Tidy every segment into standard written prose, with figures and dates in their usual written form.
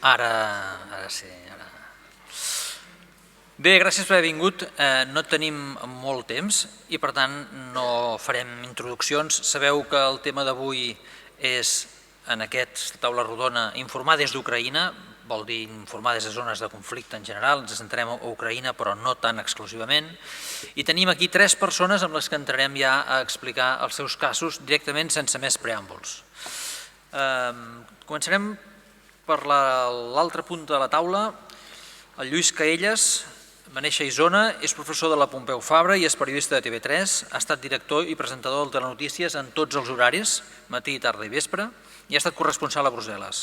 Ara sí. Bé, gràcies per haver vingut. No tenim molt temps i per tant no farem introduccions. Sabeu que el tema d'avui és, en aquesta taula rodona, informar des d'Ucraïna, vol dir informar des de zones de conflicte en general, ens centrem a Ucraïna però no tan exclusivament. I tenim aquí 3 persones amb les que entrarem ja a explicar els seus casos directament sense més preàmbuls. Començarem per l'altra punta de la taula. El Lluís Caelles va néixer a Isona, és professor de la Pompeu Fabra i és periodista de TV3, ha estat director i presentador de telenotícies en tots els horaris, matí, tarda i vespre, i ha estat corresponsal a Brussel·les.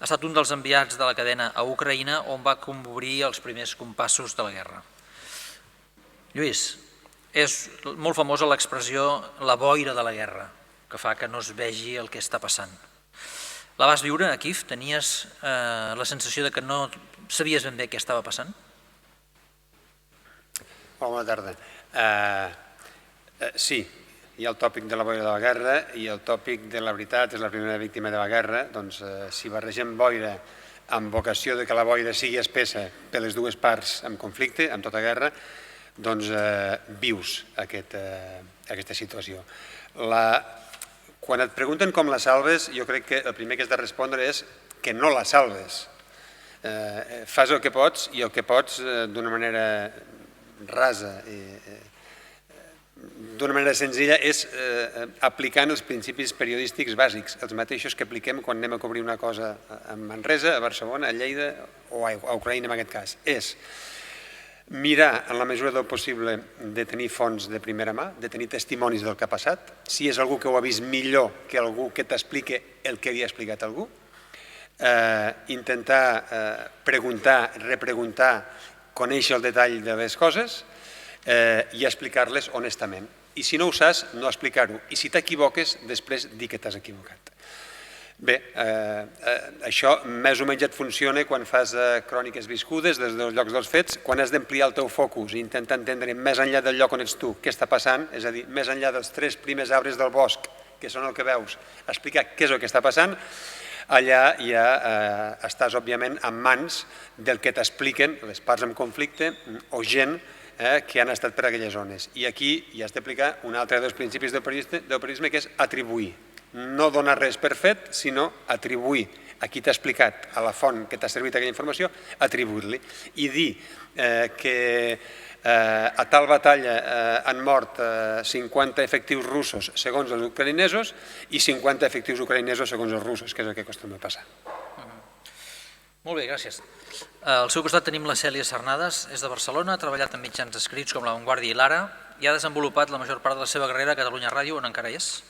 Ha estat un dels enviats de la cadena a Ucraïna on va cobrir els primers compassos de la guerra. Lluís, és molt famosa l'expressió la boira de la guerra, que fa que no es vegi el que està passant. La vas viure a Kíev? Tenies la sensació que no sabies ben bé què estava passant? Bona tarda. Sí, hi ha el tòpic de la boira de la guerra i el tòpic de la veritat és la primera víctima de la guerra. Doncs si barregem boira amb vocació de que la boira sigui espessa per les dues parts en conflicte, en tota guerra, doncs vius aquesta situació. Quan et pregunten com la salves, jo crec que el primer que has de respondre és que no la salves. Fas el que pots i el que pots d'una manera rasa, d'una manera senzilla, és aplicant els principis periodístics bàsics, els mateixos que apliquem quan anem a cobrir una cosa a Manresa, a Barcelona, a Lleida o a Ucraïna en aquest cas. És mirar, en la mesura del possible, de tenir fonts de primera mà, de tenir testimonis del que ha passat, si és algú que ho ha vist millor que algú que t'expliqui el que li ha explicat algú, intentar preguntar, repreguntar, conèixer el detall de les coses i explicar-les honestament. I si no ho saps, no explicar-ho. I si t'equivoques, després dir que t'has equivocat. Bé, això més o menys et funciona quan fas cròniques viscudes des dels llocs dels fets, quan has d'ampliar el teu focus i intentar entendre més enllà del lloc on ets tu què està passant, és a dir, més enllà dels 3 primers arbres del bosc, que són el que veus, explicar què és el que està passant. Allà ja estàs, òbviament, en mans del que t'expliquen les parts en conflicte o gent que han estat per aquelles zones. I aquí ja has d'aplicar un altre dels principis del periodisme, que és atribuir. No donar res per fet, sinó atribuir a qui t'ha explicat, a la font que t'ha servit aquella informació, atribuir-li. I dir que a tal batalla han mort 50 efectius russos segons els ucraïnesos i 50 efectius ucraïnesos segons els russos, que és el que acostuma a passar. Molt bé, gràcies. Al seu costat tenim la Cèlia Sarnades, és de Barcelona, ha treballat en mitjans escrits com La Vanguardia i l'Ara i ha desenvolupat la major part de la seva carrera a Catalunya Ràdio, on encara és,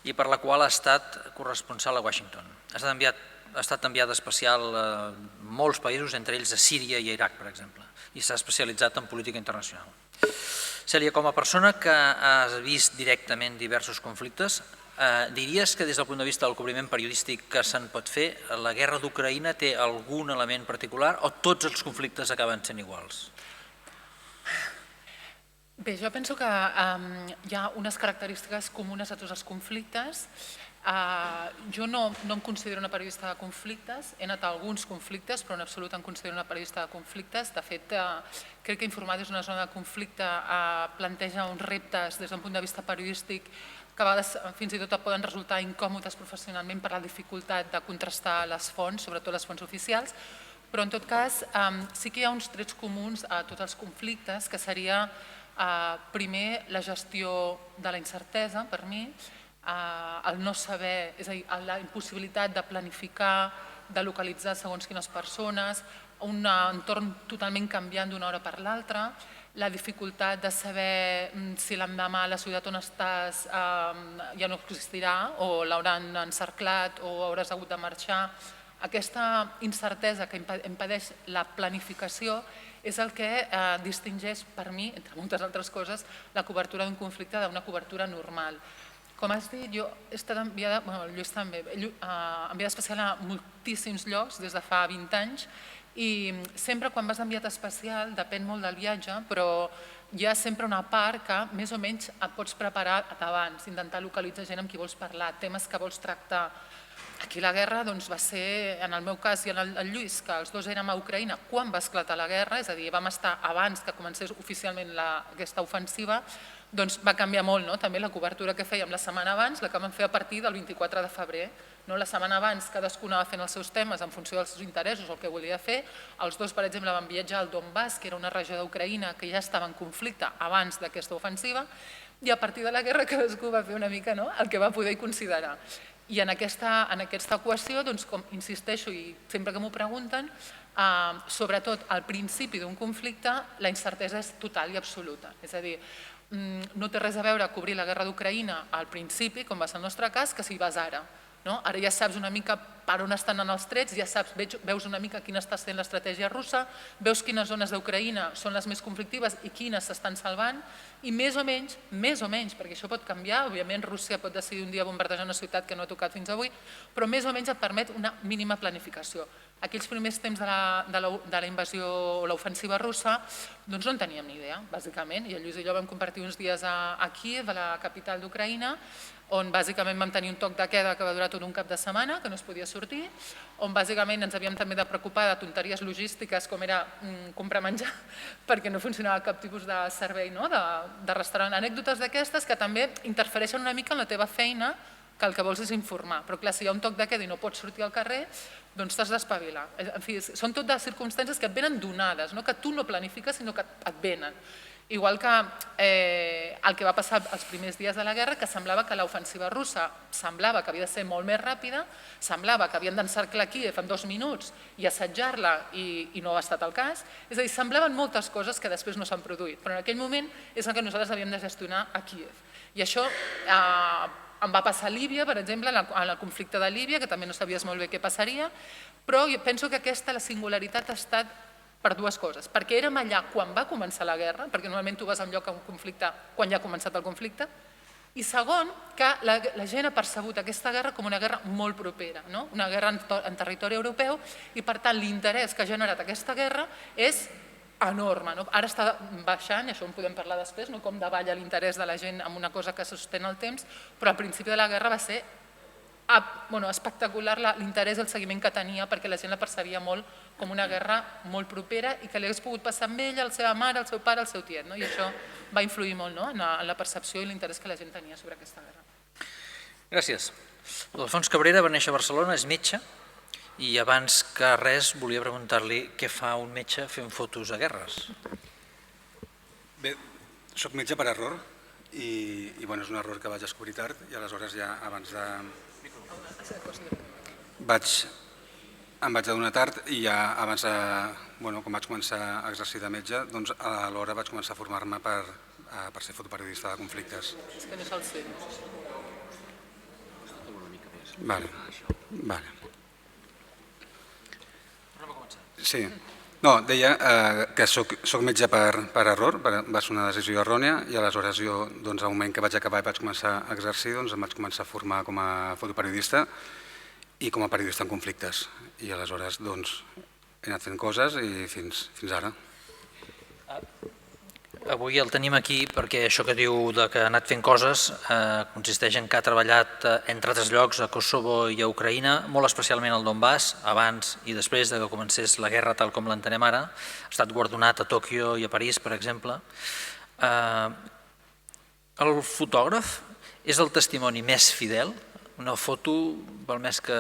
i per la qual ha estat corresponsal a Washington. Ha estat enviada especial a molts països, entre ells a Síria i a Iraq, per exemple, i s'ha especialitzat en política internacional. Cèlia, com a persona que has vist directament diversos conflictes, diries que des del punt de vista del cobriment periodístic que se'n pot fer, la guerra d'Ucraïna té algun element particular o tots els conflictes acaben sent iguals? Bé, jo penso que hi ha unes característiques comunes a tots els conflictes. Jo no em considero una periodista de conflictes, he anat a alguns conflictes, però en absolut em considero una periodista de conflictes. De fet, crec que informar des d'una zona de conflicte planteja uns reptes des d'un punt de vista periodístic que a vegades fins i tot poden resultar incòmodes professionalment per la dificultat de contrastar les fonts, sobretot les fonts oficials, però en tot cas sí que hi ha uns trets comuns a tots els conflictes, que seria primer la gestió de la incertesa, per mi, el no saber, és a dir, la impossibilitat de planificar, de localitzar segons quines persones, un entorn totalment canviant d'una hora per l'altra, la dificultat de saber si l'endemà la ciutat on estàs ja no existirà o l'hauran encerclat o hauràs hagut de marxar. Aquesta incertesa que impedeix la planificació és el que distingeix per mi, entre moltes altres coses, la cobertura d'un conflicte d'una cobertura normal. Com has dit, jo he estat enviada, el Lluís també, enviada especial a moltíssims llocs des de fa 20 anys i sempre quan vas d'enviat especial, depèn molt del viatge, però hi ha sempre una part que més o menys et pots preparar abans, intentar localitzar gent amb qui vols parlar, temes que vols tractar. Aquí la guerra va ser, en el meu cas i en el Lluís, que els dos érem a Ucraïna quan va esclatar la guerra, és a dir, vam estar abans que comencés oficialment aquesta ofensiva, doncs va canviar molt també la cobertura que fèiem la setmana abans, la que vam fer a partir del 24 de febrer. La setmana abans cadascú anava fent els seus temes en funció dels seus interessos, el que volia fer. Els dos, per exemple, van viatjar al Donbass, que era una regió d'Ucraïna que ja estava en conflicte abans d'aquesta ofensiva, i a partir de la guerra cadascú va fer una mica el que va poder considerar. I en aquesta equació, com insisteixo i sempre que m'ho pregunten, sobretot al principi d'un conflicte la incertesa és total i absoluta. És a dir, no té res a veure cobrir la guerra d'Ucraïna al principi, com va ser el nostre cas, que si vas ara. Ara ja saps una mica per on estan els trets, ja saps, veus una mica quina està sent l'estratègia russa, veus quines zones d'Ucraïna són les més conflictives i quines s'estan salvant, i més o menys, perquè això pot canviar, òbviament Rússia pot decidir un dia bombardejar una ciutat que no ha tocat fins avui, però més o menys et permet una mínima planificació. Aquells primers temps de la invasió o l'ofensiva russa, doncs no en teníem ni idea, bàsicament, i el Lluís i jo vam compartir uns dies a Kíev, a la capital d'Ucraïna, on bàsicament vam tenir un toc de queda que va durar tot un cap de setmana, que no es podia sortir, on bàsicament ens havíem també de preocupar de tonteries logístiques com era comprar menjar, perquè no funcionava cap tipus de servei de restaurant. Anècdotes d'aquestes que també interfereixen una mica en la teva feina, que el que vols és informar. Però clar, si hi ha un toc de queda i no pots sortir al carrer, doncs t'has d'espavilar. En fi, són tot de circumstàncies que et venen donades, que tu no planifiques, sinó que et venen. Igual que el que va passar els primers dies de la guerra, que semblava que l'ofensiva russa semblava que havia de ser molt més ràpida, semblava que havien d'encerclar Kíev en 2 minuts i assetjar-la i no ha estat el cas. És a dir, semblaven moltes coses que després no s'han produït, però en aquell moment és el que nosaltres havíem de gestionar a Kíev. I això em va passar a Líbia, per exemple, en el conflicte de Líbia, que també no sabies molt bé què passaria, però jo penso que la singularitat ha estat per 2 coses. Perquè érem allà quan va començar la guerra, perquè normalment tu vas a un lloc a un conflicte quan ja ha començat el conflicte, i segon, que la gent ha percebut aquesta guerra com una guerra molt propera, una guerra en territori europeu, i per tant l'interès que ha generat aquesta guerra és enorme. Ara està baixant, i això en podem parlar després, com davalla l'interès de la gent en una cosa que sostén el temps, però al principi de la guerra va ser espectacular l'interès i el seguiment que tenia, perquè la gent la percebia molt com una guerra molt propera i que li hagués pogut passar amb ella, la seva mare, el seu pare, el seu tiet. I això va influir molt en la percepció i l'interès que la gent tenia sobre aquesta guerra. Gràcies. L'Alfons Cabrera va néixer a Barcelona, és metge, i abans que res volia preguntar-li què fa un metge fent fotos a guerres. Bé, soc metge per error i és un error que vaig descobrir tard i aleshores ja abans de... Em vaig adonar tard i ja abans, quan vaig començar a exercir de metge, doncs alhora vaig començar a formar-me per ser fotoperiodista de conflictes. És que no se'l sent. Vale. Sí. No, deia que soc metge per error, va ser una decisió errònia i aleshores jo, al moment que vaig acabar i vaig començar a exercir, em vaig començar a formar com a fotoperiodista i com a periodista en conflictes. I aleshores he anat fent coses i fins ara. Avui el tenim aquí perquè això que diu que ha anat fent coses consisteix en que ha treballat, entre altres llocs, a Kosovo i a Ucraïna, molt especialment al Donbass, abans i després que comencés la guerra tal com l'entenem ara. Ha estat guardonat a Tòquio i a París, per exemple. El fotògraf és el testimoni més fidel. Una foto val més que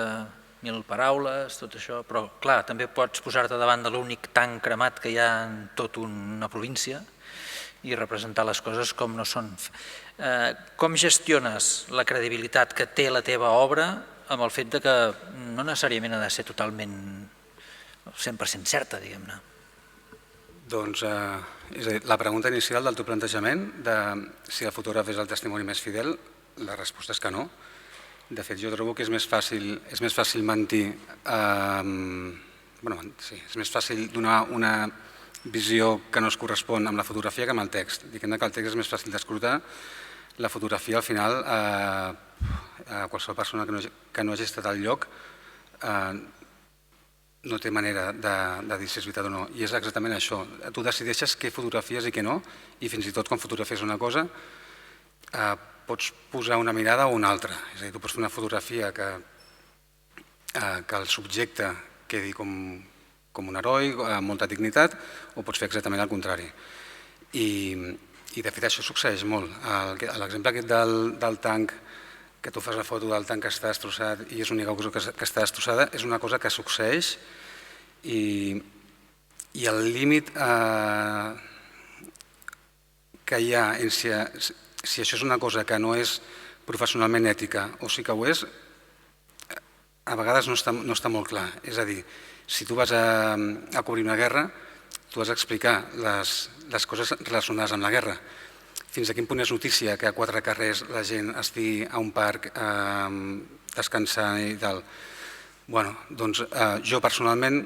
1000 paraules, tot això, però clar, també pots posar-te davant de l'únic tanc cremat que hi ha en tota una província i representar les coses com no són. Com gestiones la credibilitat que té la teva obra amb el fet que no necessàriament ha de ser totalment 100% certa, diguem-ne? Doncs, és a dir, la pregunta inicial del teu plantejament de si el fotògraf és el testimoni més fidel, la resposta és que no. De fet, jo trobo que és més fàcil mentir, és més fàcil donar una visió que no es correspon amb la fotografia que amb el text. Diguem que el text és més fàcil d'escrutar, la fotografia al final, qualsevol persona que no hagi estat al lloc no té manera de dir si és veritat o no. I és exactament això, tu decideixes què fotografies i què no, i fins i tot quan fotografies una cosa pots posar una mirada o una altra. És a dir, tu pots fer una fotografia que que el subjecte quedi com un heroi, amb molta dignitat, o pots fer exactament el contrari. I de fet això succeeix molt. L'exemple aquest del tanc, que tu fas la foto del tanc que està destrossat i és l'única cosa que està destrossada, és una cosa que succeeix i el límit que hi ha en si això és una cosa que no és professionalment ètica o sí que ho és, a vegades no està molt clar. És a dir, si tu vas a cobrir una guerra, tu has d'explicar les coses relacionades amb la guerra. Fins a quin punt és notícia que a 4 carrers la gent estigui a un parc descansant i tal. Bé, doncs jo personalment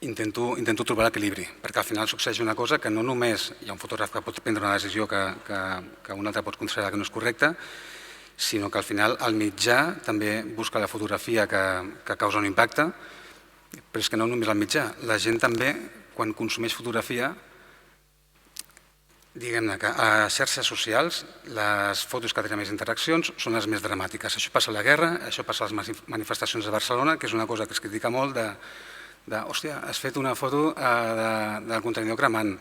intento trobar l'equilibri, perquè al final succeeix una cosa que no només hi ha un fotògraf que pot prendre una decisió que un altre pot considerar que no és correcta, sinó que al final el mitjà també busca la fotografia que causa un impacte, però és que no només el mitjà, la gent també, quan consumeix fotografia, diguem-ne que a les xarxes socials les fotos que tenen més interaccions són les més dramàtiques. Això passa a la guerra, això passa a les manifestacions de Barcelona, que és una cosa que es critica molt hòstia, has fet una foto del contenidor cremant.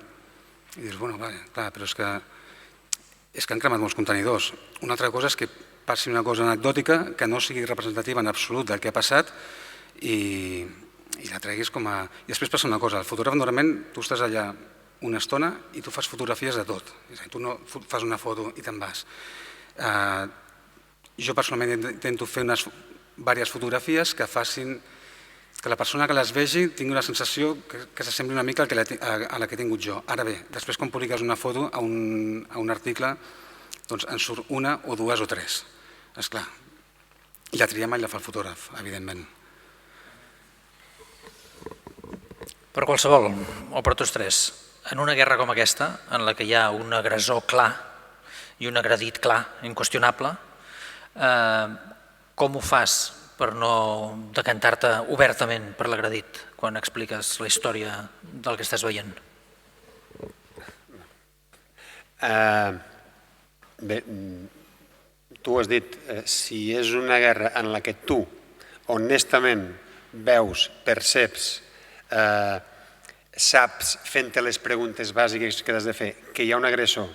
I dius, bueno, clar, però és que han cremat molts contenidors. Una altra cosa és que passi una cosa anecdòtica que no sigui representativa en absolut del que ha passat i la treguis com a... I després passa una cosa, el fotògraf normalment tu estàs allà una estona i tu fas fotografies de tot. És a dir, tu no fas una foto i te'n vas. Jo personalment intento fer diverses fotografies que facin que la persona que les vegi tingui una sensació que s'assembli una mica a la que he tingut jo. Ara bé, després quan publiques una foto a un article, doncs en surt una o dues o tres. Esclar, i la tria mai la fa el fotògraf, evidentment. Per qualsevol, o per tots tres, en una guerra com aquesta, en la que hi ha un agressor clar i un agredit clar, inqüestionable, com ho fas per no decantar-te obertament per l'agredit quan expliques la història del que estàs veient? Bé, tu has dit, si és una guerra en la que tu honestament veus, perceps, saps, fent-te les preguntes bàsiques que has de fer, que hi ha un agressor,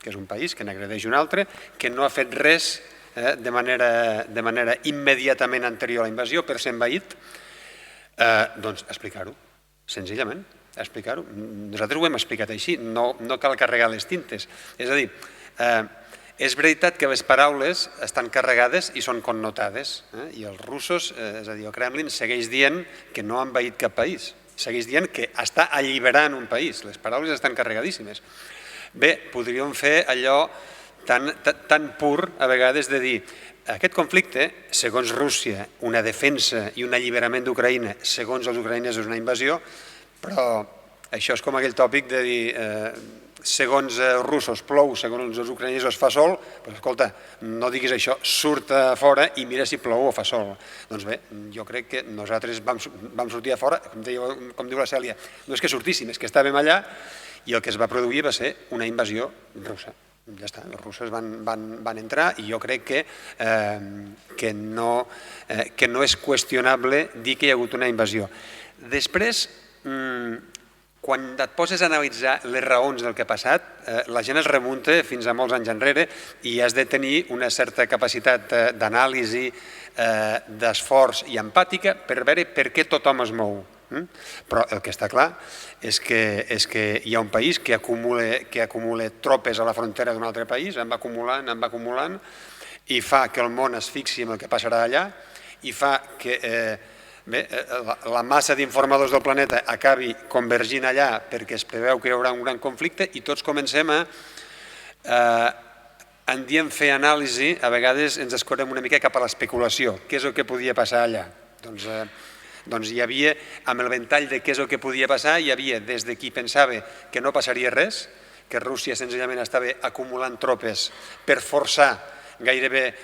que és un país, que n'agredeix un altre, que no ha fet res de manera immediatament anterior a la invasió per ser envaït, doncs explicar-ho, senzillament, explicar-ho. Nosaltres ho hem explicat així, no cal carregar les tintes. És a dir, és veritat que les paraules estan carregades i són connotades, i els russos, és a dir, el Kremlin segueix dient que no ha envaït cap país, segueix dient que està alliberant un país, les paraules estan carregadíssimes. Bé, podríem fer allò tan pur a vegades de dir aquest conflicte, segons Rússia, una defensa i un alliberament d'Ucraïna, segons els ucraïnesos una invasió, però això és com aquell tòpic de dir segons els russos plou, segons els ucraïnesos fa sol, doncs escolta, no diguis això, surt a fora i mira si plou o fa sol. Doncs bé, jo crec que nosaltres vam sortir a fora, com diu la Cèlia, no és que sortíssim, és que estàvem allà i el que es va produir va ser una invasió russa. Ja està, els russos van entrar i jo crec que no és qüestionable dir que hi ha hagut una invasió. Després, quan et poses a analitzar les raons del que ha passat, la gent es remunta fins a molts anys enrere i has de tenir una certa capacitat d'anàlisi, d'esforç i empàtica per veure per què tothom es mou. Però el que està clar és que hi ha un país que acumula tropes a la frontera d'un altre país, en va acumulant, i fa que el món es fixi en el que passarà allà, i fa que la massa d'informadors del planeta acabi convergint allà perquè es preveu que hi haurà un gran conflicte i tots comencem en diem fer anàlisi, a vegades ens escorrem una mica cap a l'especulació. Què és el que podia passar allà? Doncs hi havia, amb el ventall de què és el que podia passar, hi havia des de qui pensava que no passaria res, que Rússia senzillament estava acumulant tropes per forçar gairebé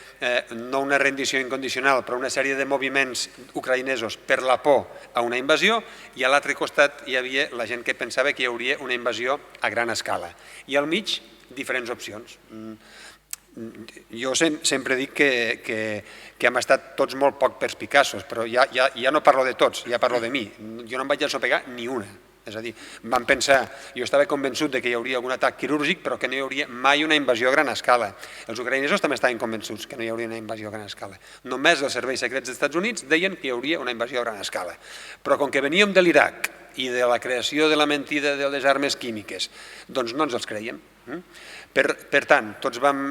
no una rendició incondicional, però una sèrie de moviments ucraïnesos per la por a una invasió, i a l'altre costat hi havia la gent que pensava que hi hauria una invasió a gran escala. I al mig, diferents opcions. jo sempre dic que hem estat tots molt poc perspicaços, però ja no parlo de tots, ja parlo de mi. Jo no em vaig ensopegar ni una. És a dir, vam pensar, jo estava convençut que hi hauria algun atac quirúrgic, però que no hi hauria mai una invasió a gran escala. Els ucraïnesos també estaven convençuts que no hi hauria una invasió a gran escala. Només els serveis secrets dels Estats Units deien que hi hauria una invasió a gran escala. Però com que veníem de l'Iraq i de la creació de la mentida de les armes químiques, doncs no ens els creiem. Per tant, tots vam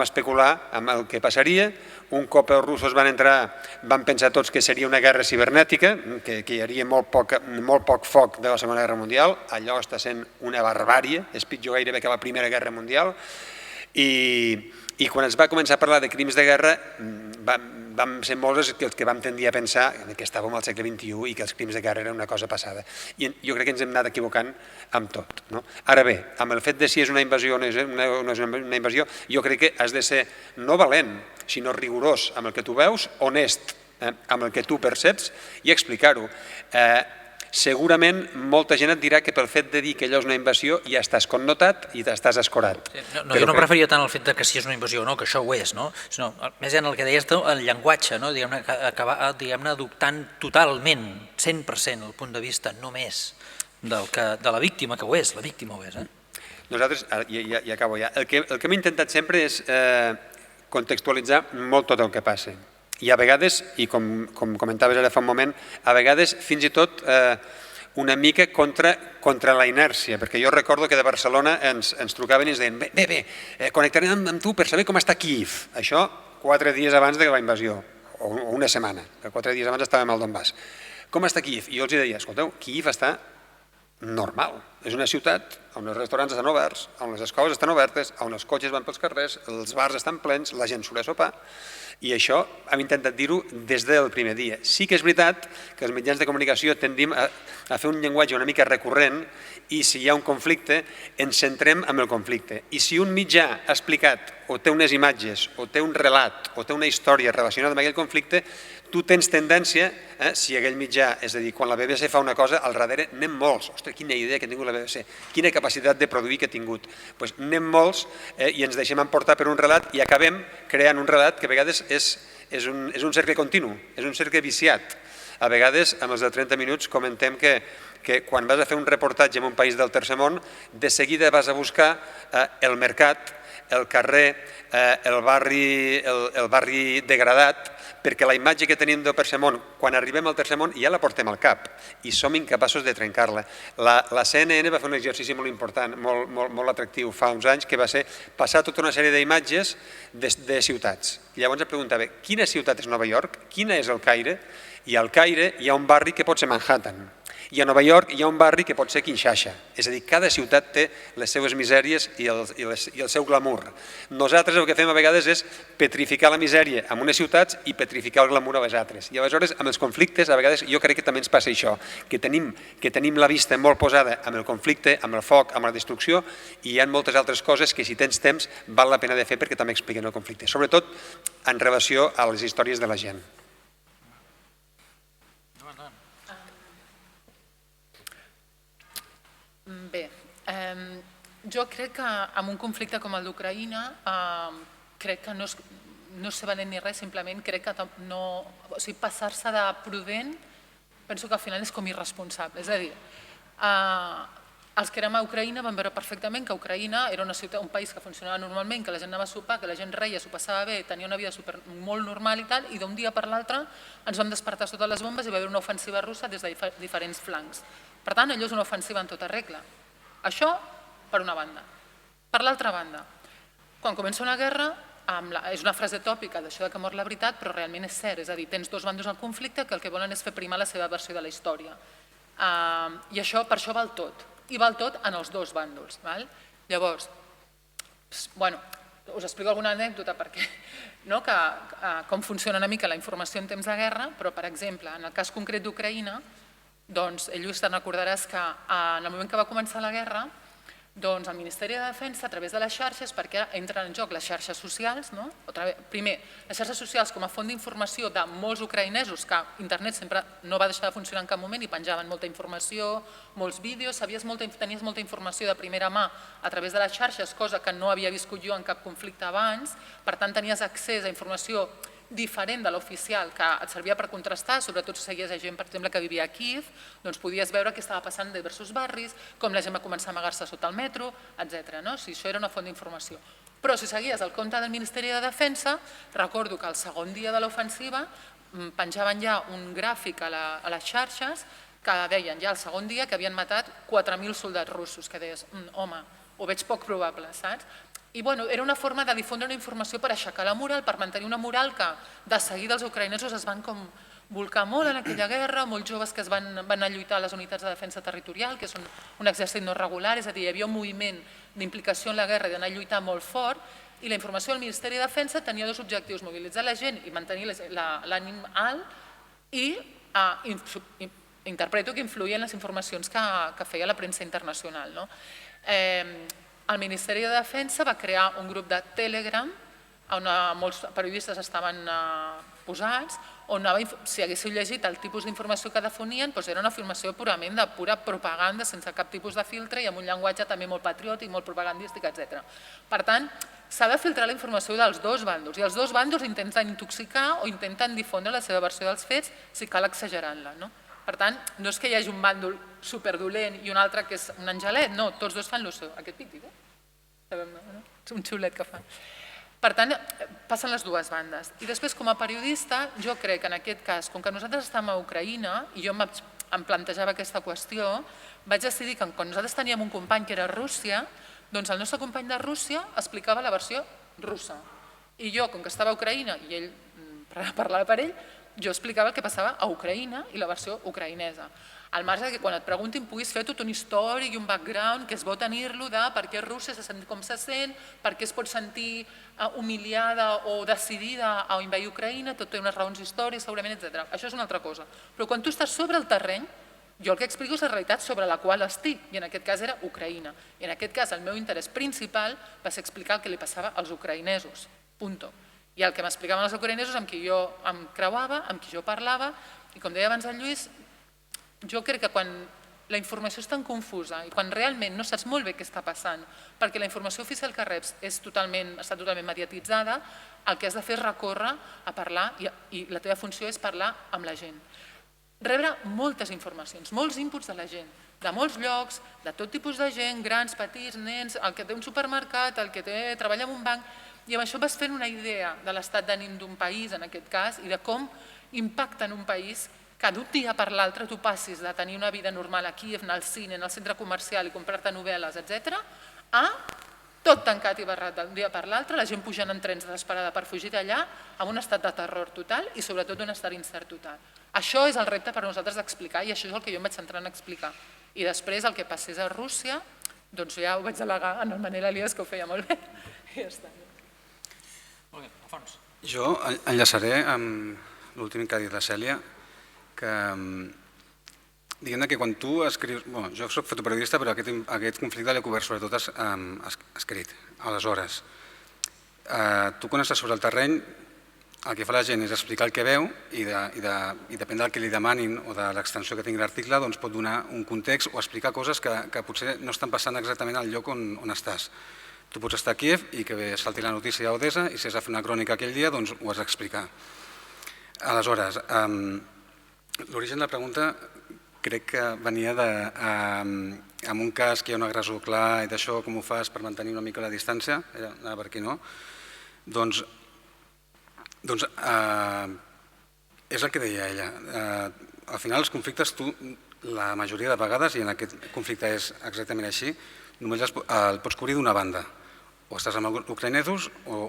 especular amb el que passaria. Un cop els russos van entrar, van pensar tots que seria una guerra cibernètica, que hi hauria molt poc foc de la Segona Guerra Mundial. Allò està sent una barbàrie, és pitjor gairebé que la Primera Guerra Mundial. I quan es va començar a parlar de crims de guerra, vam ser molts els que vam tendir a pensar que estàvem al segle XXI i que els crims de guerra eren una cosa passada. I jo crec que ens hem anat equivocant amb tot. Ara bé, amb el fet de si és una invasió o no és una invasió, jo crec que has de ser no valent, sinó rigorós amb el que tu veus, honest amb el que tu perceps i explicar-ho. Segurament molta gent et dirà que pel fet de dir que allò és una invasió ja estàs connotat i t'estàs escorat. Jo no em referia tant al fet que si és una invasió o no, que això ho és, sinó més en el que deies tu, el llenguatge, acabar adoptant totalment, 100%, el punt de vista només de la víctima, que ho és, la víctima ho és. Nosaltres, i acabo ja, el que hem intentat sempre és contextualitzar molt tot el que passa. I a vegades, i com comentaves ara fa un moment, a vegades fins i tot una mica contra la inèrcia, perquè jo recordo que de Barcelona ens trucaven i ens deien bé, connectarem amb tu per saber com està Kíiv. Això 4 dies abans de la invasió, o una setmana, que 4 dies abans estàvem al Donbass. Com està Kíiv? I jo els deia, escolteu, Kíiv està normal. És una ciutat on els restaurants estan oberts, on les escoles estan obertes, on els cotxes van pels carrers, els bars estan plens, la gent surt a sopar, i això hem intentat dir-ho des del primer dia. Sí que és veritat que els mitjans de comunicació tendim a fer un llenguatge una mica recurrent i si hi ha un conflicte ens centrem en el conflicte. I si un mitjà ha explicat o té unes imatges o té un relat o té una història relacionada amb aquell conflicte, tu tens tendència, si aquell mitjà, és a dir, quan la BBC fa una cosa, al darrere anem molts. Ostres, quina idea que ha tingut la BBC, quina capacitat de produir que ha tingut. Doncs anem molts i ens deixem emportar per un relat i acabem creant un relat que a vegades és un cercle continu, és un cercle viciat. A vegades, amb els de 30 minuts, comentem que quan vas a fer un reportatge en un país del tercer món, de seguida vas a buscar el mercat, el carrer, el barri degradat, perquè la imatge que tenim del tercer món, quan arribem al tercer món ja la portem al cap i som incapaços de trencar-la. La CNN va fer un exercici molt important, molt atractiu fa uns anys, que va ser passar tota una sèrie d'imatges de ciutats. Llavors es preguntava, quina ciutat és Nova York? Quina és el Caire? I al Caire hi ha un barri que pot ser Manhattan. I a Nova York hi ha un barri que pot ser Kinshasa. És a dir, cada ciutat té les seues misèries i el seu glamour. Nosaltres el que fem a vegades és petrificar la misèria en unes ciutats i petrificar el glamour a les altres. I aleshores, amb els conflictes, a vegades jo crec que també ens passa això, que tenim la vista molt posada amb el conflicte, amb el foc, amb la destrucció, i hi ha moltes altres coses que si tens temps val la pena de fer perquè també expliquen el conflicte, sobretot en relació a les històries de la gent. Bé, jo crec que en un conflicte com el d'Ucraïna crec que no sé valent ni res, simplement crec que passar-se de prudent penso que al final és com irresponsable. És a dir, els que érem a Ucraïna vam veure perfectament que Ucraïna era un país que funcionava normalment, que la gent anava a sopar, que la gent reia, s'ho passava bé, tenia una vida molt normal i tal, i d'un dia per l'altre ens vam despertar sota les bombes i va haver una ofensiva russa des de diferents flancs. Per tant, allò és una ofensiva en tota regla. Això, per una banda. Per l'altra banda, quan comença una guerra, és una frase tòpica d'això que mor la veritat, però realment és cert. És a dir, tens dos bandos al conflicte que el que volen és fer primar la seva versió de la història. I per això val tot. I val tot en els dos bàndols. Llavors, us explico alguna anècdota com funciona una mica la informació en temps de guerra, però, per exemple, en el cas concret d'Ucraïna, doncs, Lluís, te'n recordaràs que en el moment que va començar la guerra, Doncs el Ministeri de Defensa, a través de les xarxes, perquè entren en joc les xarxes socials, primer, les xarxes socials com a font d'informació de molts ucraïnesos, que internet sempre no va deixar de funcionar en cap moment i penjaven molta informació, molts vídeos, tenies molta informació de primera mà a través de les xarxes, cosa que no havia viscut jo en cap conflicte abans, per tant tenies accés a informació diferent de l'oficial que et servia per contrastar, sobretot si seguies gent, per exemple, que vivia a Kíev, doncs podies veure què estava passant en diversos barris, com la gent va començar a amagar-se sota el metro, etc. Si això era una font d'informació. Però si seguies el compte del Ministeri de Defensa, recordo que el segon dia de l'ofensiva penjaven ja un gràfic a les xarxes que deien ja el segon dia que havien matat 4.000 soldats russos, que deies, home, ho veig poc probable, saps? I era una forma de difondre una informació per aixecar la moral, per mantenir una moral que de seguida els ucraïnesos es van com volcar molt en aquella guerra, molts joves que es van anar a lluitar a les unitats de defensa territorial, que són un exèrcit no regular, és a dir, hi havia un moviment d'implicació en la guerra i d'anar a lluitar molt fort, i la informació del Ministeri de Defensa tenia dos objectius, mobilitzar la gent i mantenir l'ànim alt i interpreto que influïen les informacions que feia la premsa internacional. El Ministeri de Defensa va crear un grup de Telegram on molts periodistes estaven posats, on si haguéssiu llegit el tipus d'informació que difonien, era una informació purament de pura propaganda, sense cap tipus de filtre i amb un llenguatge també molt patriòtic, molt propagandístic, etc. Per tant, s'ha de filtrar la informació dels dos bàndols i els dos bàndols intenten intoxicar o intenten difondre la seva versió dels fets si cal exagerant-la. Per tant, no és que hi hagi un bàndol superdolent i un altre que és un angelet, no, tots dos fan el seu. Aquest piti, és un xiulet que fan. Per tant, passen les dues bandes. I després, com a periodista, jo crec que en aquest cas, com que nosaltres estem a Ucraïna, i jo em plantejava aquesta qüestió, vaig decidir que quan nosaltres teníem un company que era a Rússia, doncs el nostre company de Rússia explicava la versió russa. I jo, com que estava a Ucraïna, i ell parlava per ell, jo explicava el que passava a Ucraïna i la versió ucraïnesa. Al marge que quan et preguntin puguis fer tot un històric i un background que és bo tenir-lo de per què Rússia se sent com se sent, per què es pot sentir humiliada o decidida a invadir Ucraïna, tot té unes raons històriques, segurament, etc. Això és una altra cosa. Però quan tu estàs sobre el terreny, jo el que explico és la realitat sobre la qual estic, i en aquest cas era Ucraïna. I en aquest cas el meu interès principal va ser explicar el que li passava als ucraïnesos. Punto. I el que m'explicaven els ucraïnesos amb qui jo em creuava, amb qui jo parlava, i com deia abans el Lluís, jo crec que quan la informació és tan confusa i quan realment no saps molt bé què està passant, perquè la informació oficial que reps està totalment mediatitzada, el que has de fer és recórrer a parlar i la teva funció és parlar amb la gent. Rebre moltes informacions, molts inputs de la gent, de molts llocs, de tot tipus de gent, grans, petits, nens, el que té un supermercat, el que treballa en un banc, i amb això vas fent una idea de l'estat d'ànim d'un país, en aquest cas, i de com impacta en un país que d'un dia per l'altre tu passis de tenir una vida normal a Kíev, anar al cine, anar al centre comercial i comprar-te novel·les, etc., a tot tancat i barrat d'un dia per l'altre, la gent pujant en trens desesperada per fugir d'allà, amb un estat de terror total i sobretot un estat incert total. Això és el repte per a nosaltres d'explicar i això és el que jo em vaig centrar en explicar. I després el que passés a Rússia, doncs ja ho vaig delegar en el Manel Elias, que ho feia molt bé, i ja està. Molt bé, Alfons. Jo enllaçaré amb l'últim que ha dit la Cèlia, que diguem que quan tu escrius... Jo soc fotoperiodista, però aquest conflicte l'he cobert sobretot escrit. Aleshores, tu quan estàs sobre el terreny, el que fa la gent és explicar el que veu i depèn del que li demanin o de l'extensió que tingui l'article, doncs pot donar un context o explicar coses que potser no estan passant exactament al lloc on estàs. Tu pots estar a Kíev i que salti la notícia a Odessa i si has de fer una crònica aquell dia, doncs ho has d'explicar. Aleshores, l'origen de la pregunta crec que venia amb un cas que hi ha un agressor clar i d'això com ho fas per mantenir una mica la distància, anava per aquí no, doncs és el que deia ella. Al final els conflictes tu, la majoria de vegades, i en aquest conflicte és exactament així, només el pots cobrir d'una banda. O estàs amb els ucraïnesos o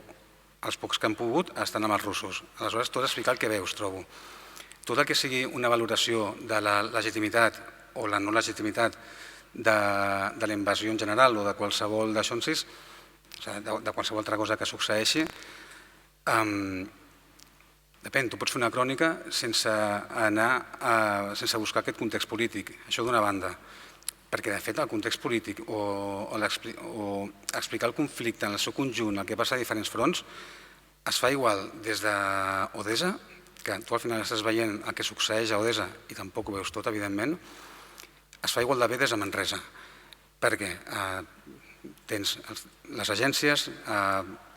els pocs que han pogut estan amb els russos. Aleshores, tot explicar el que veus, trobo. Tot el que sigui una valoració de la legitimitat o la no legitimitat de la invasió en general o de qualsevol d'això en sis, de qualsevol altra cosa que succeeixi, depèn, tu pots fer una crònica sense buscar aquest context polític, això d'una banda. perquè de fet el context polític o explicar el conflicte en el seu conjunt, el que passa a diferents fronts, es fa igual des d'Odessa, que tu al final estàs veient el que succeeix a Odessa i tampoc ho veus tot, evidentment, es fa igual de bé des de Manresa, perquè tens les agències,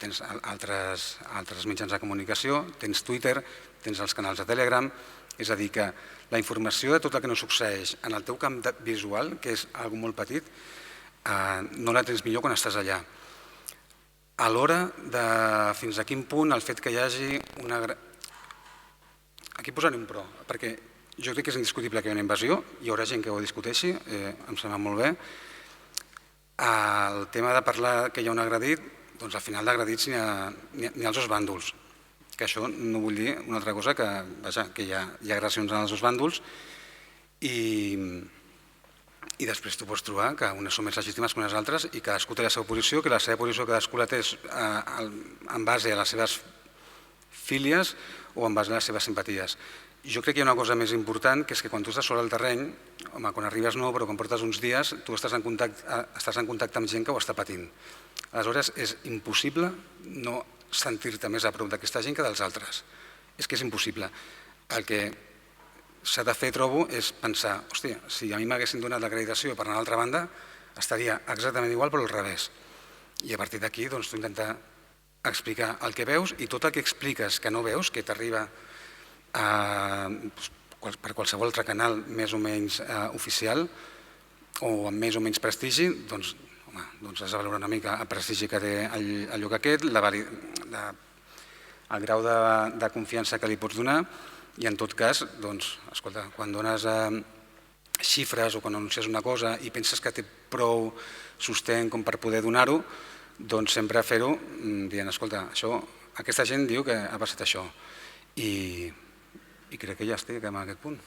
tens altres mitjans de comunicació, tens Twitter, tens els canals de Telegram, és a dir, que la informació de tot el que no succeeix en el teu camp visual, que és una cosa molt petit, no la tens millor quan estàs allà. Alhora de fins a quin punt el fet que hi hagi una... Aquí posaré un però, perquè jo crec que és indiscutible que hi ha una invasió, hi haurà gent que ho discuteixi, em sembla molt bé. El tema de parlar que hi ha un agredit, doncs al final d'agredits n'hi ha als dos bàndols, que això no vull dir una altra cosa que hi ha agressions en els dos bàndols i després tu pots trobar que unes són més legítimes que unes altres i cadascú té la seva posició, que la seva posició cadascú la té en base a les seves fílies o en base a les seves simpaties. Jo crec que hi ha una cosa més important, que és que quan tu estàs sobre el terreny, home, quan arribes no, però quan portes uns dies, tu estàs en contacte amb gent que ho està patint. Aleshores, és impossible no sentir-te més a prop d'aquesta gent que dels altres. És que és impossible. El que s'ha de fer, trobo, és pensar, hòstia, si a mi m'haguessin donat l'acreditació per anar a l'altra banda, estaria exactament igual però al revés. I a partir d'aquí, doncs, tu intentar explicar el que veus i tot el que expliques que no veus, que t'arriba per qualsevol altre canal més o menys oficial o amb més o menys prestigi, doncs has de valorar una mica el prestigi que té el lloc aquest, el grau de confiança que li pots donar i en tot cas, doncs, escolta, quan dones xifres o quan anuncies una cosa i penses que té prou sostén com per poder donar-ho, doncs sempre fer-ho dient, escolta, aquesta gent diu que ha passat això i crec que ja estic en aquest punt.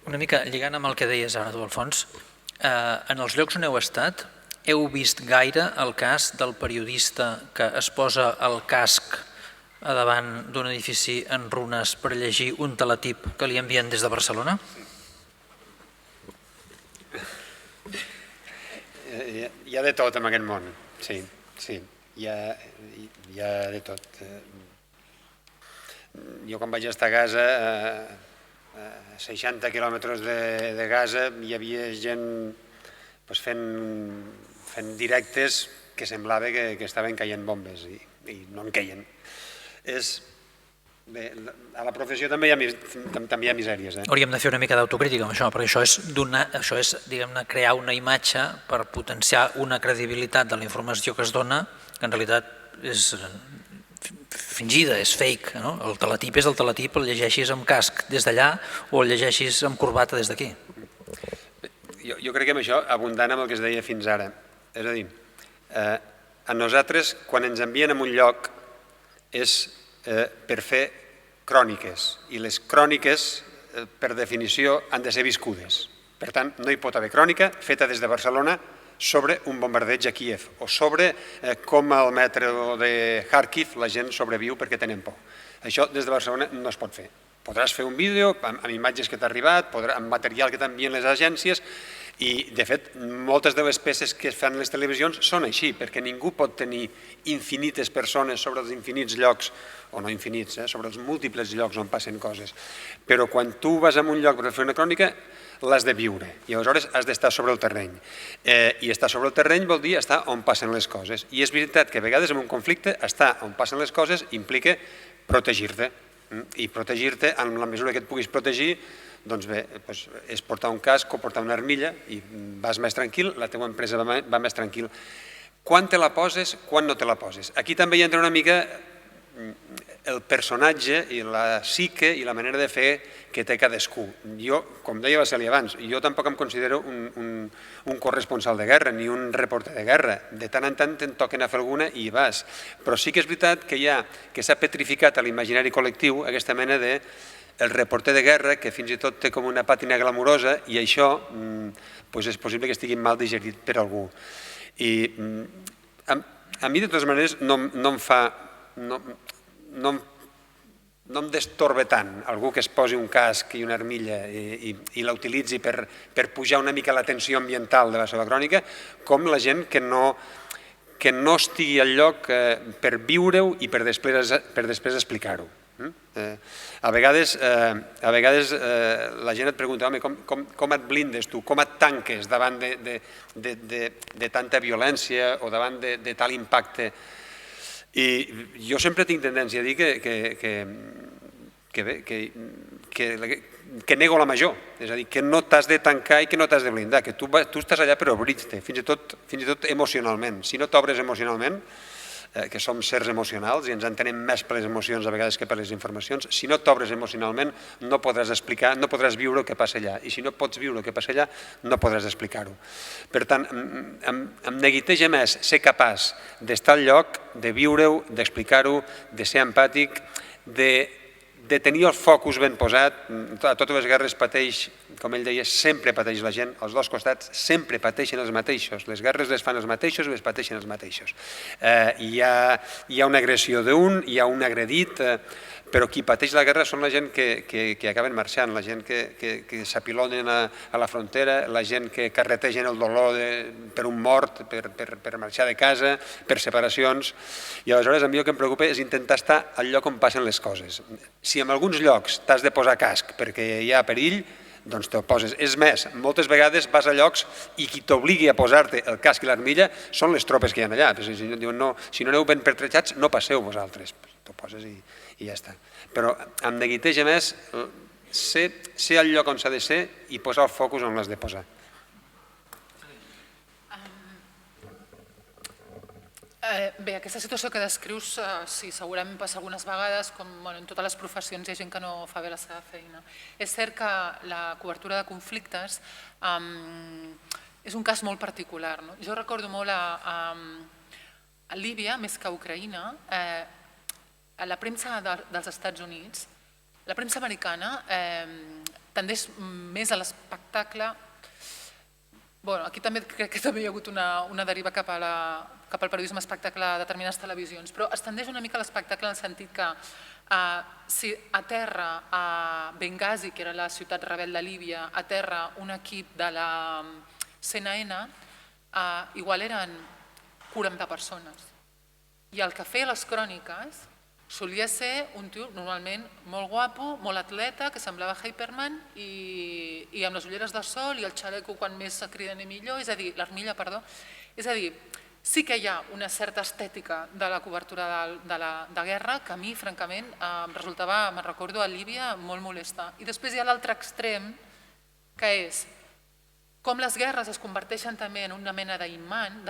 Una mica lligant amb el que deies ara tu, Alfons, en els llocs on heu estat, heu vist gaire el cas del periodista que es posa el casc a davant d'un edifici en runes per llegir un teletip que li envien des de Barcelona? Hi ha de tot en aquest món, sí, hi ha de tot. Jo quan vaig estar a Gaza, a 60 quilòmetres de Gaza, hi havia gent fent directes que semblava que estaven caient bombes i no en caien. A la professió també hi ha misèries. Hauríem de fer una mica d'autocrítica amb això, perquè això és diguem-ne, crear una imatge per potenciar una credibilitat de la informació que es dona, que en realitat és fingida, és fake. El teletip és el teletip, el llegeixis amb casc des d'allà o el llegeixis amb corbata des d'aquí. Jo crec que amb això, abundant amb el que es deia fins ara, és a dir, a nosaltres, quan ens envien a un lloc, és per fer cròniques, i les cròniques, per definició, han de ser viscudes. Per tant, no hi pot haver crònica feta des de Barcelona sobre un bombardeig a Kíev o sobre com al metro de Kharkiv la gent sobreviu perquè tenen por. Això des de Barcelona no es pot fer. Podràs fer un vídeo amb imatges que t'ha arribat, amb material que t'envien les agències i, de fet, moltes de les peces que es fan les televisions són així, perquè ningú pot tenir infinites persones sobre els infinits llocs, o no infinits, sobre els múltiples llocs on passen coses. Però quan tu vas a un lloc per fer una crònica, l'has de viure i aleshores has d'estar sobre el terreny. I estar sobre el terreny vol dir estar on passen les coses. I és veritat que a vegades en un conflicte estar on passen les coses implica protegir-te. I protegir-te, en la mesura que et puguis protegir, doncs bé, és portar un casc o portar una armilla i vas més tranquil, la teva empresa va més tranquil. Quan te la poses, quan no te la poses? Aquí també hi entra una mica el personatge i la psique i la manera de fer que té cadascú. Jo, com deia Vasili abans, jo tampoc em considero un corresponsal de guerra ni un reporter de guerra. De tant en tant te'n toquen a fer alguna i hi vas. Però sí que és veritat que s'ha petrificat a l'imaginari col·lectiu aquesta mena de el reporter de guerra, que fins i tot té com una pàtina glamurosa i això és possible que estigui mal digerit per algú. I a mi, de totes maneres, no em fa... no em destorbe tant algú que es posi un casc i una armilla i la utilitzi per pujar una mica la tensió ambiental de la seva crònica, com la gent que no estigui al lloc per viure-ho i per després explicar-ho. A vegades la gent et pregunta, home, com et blindes tu, com et tanques davant de tanta violència o davant de tal impacte. I jo sempre tinc tendència a dir que nego la major, és a dir, que no t'has de tancar i que no t'has de blindar, que tu estàs allà per obrir-te, fins i tot emocionalment. Si no t'obres emocionalment, que som sers emocionals i ens entenem més per les emocions a vegades que per les informacions, si no t'obres emocionalment no podràs explicar, no podràs viure el que passa allà, i si no pots viure el que passa allà no podràs explicar-ho. Per tant, em neguiteja més ser capaç d'estar al lloc, de viure-ho, d'explicar-ho, de ser empàtic, de tenir el focus ben posat. A totes les guerres pateix, com ell deia, sempre pateix la gent, als dos costats sempre pateixen els mateixos, les guerres les fan els mateixos i les pateixen els mateixos. Hi ha una agressió d'un, hi ha un agredit, però qui pateix la guerra són la gent que acaben marxant, la gent que s'apilonen a la frontera, la gent que carretegen el dolor per un mort, per marxar de casa, per separacions, i aleshores a mi el que em preocupa és intentar estar al lloc on passen les coses. Si en alguns llocs t'has de posar casc perquè hi ha perill, doncs te'l poses. És més, moltes vegades vas a llocs i qui t'obligui a posar-te el casc i l'armilla són les tropes que hi ha allà. Si no aneu ben pertrechats, no passeu vosaltres. T'ho poses i ja està. Però em neguiteja més ser al lloc on s'ha de ser i posar el focus on l'has de posar. Bé, aquesta situació que descrius, sí, segurament passa algunes vegades, com en totes les professions hi ha gent que no fa bé la seva feina. És cert que la cobertura de conflictes és un cas molt particular. Jo recordo molt a Líbia, més que a Ucraïna, a la premsa dels Estats Units, la premsa americana tendeix més a l'espectacle. Aquí també crec que també hi ha hagut una deriva cap al periodisme espectacle a determinades televisions, però es tendeix una mica a l'espectacle en el sentit que si a terra, a Benghazi, que era la ciutat rebel de Líbia, a terra un equip de la CNN, igual eren 40 persones. I el que feia les cròniques solia ser un tio normalment molt guapo, molt atleta, que semblava Hyperman i amb les ulleres de sol i el xaleco quan més se criden i millor, és a dir, l'armilla, perdó. És a dir, sí que hi ha una certa estètica de la cobertura de guerra que a mi, francament, em resultava, me'n recordo, a Líbia molt molesta. I després hi ha l'altre extrem, que és com les guerres es converteixen també en una mena d'imant,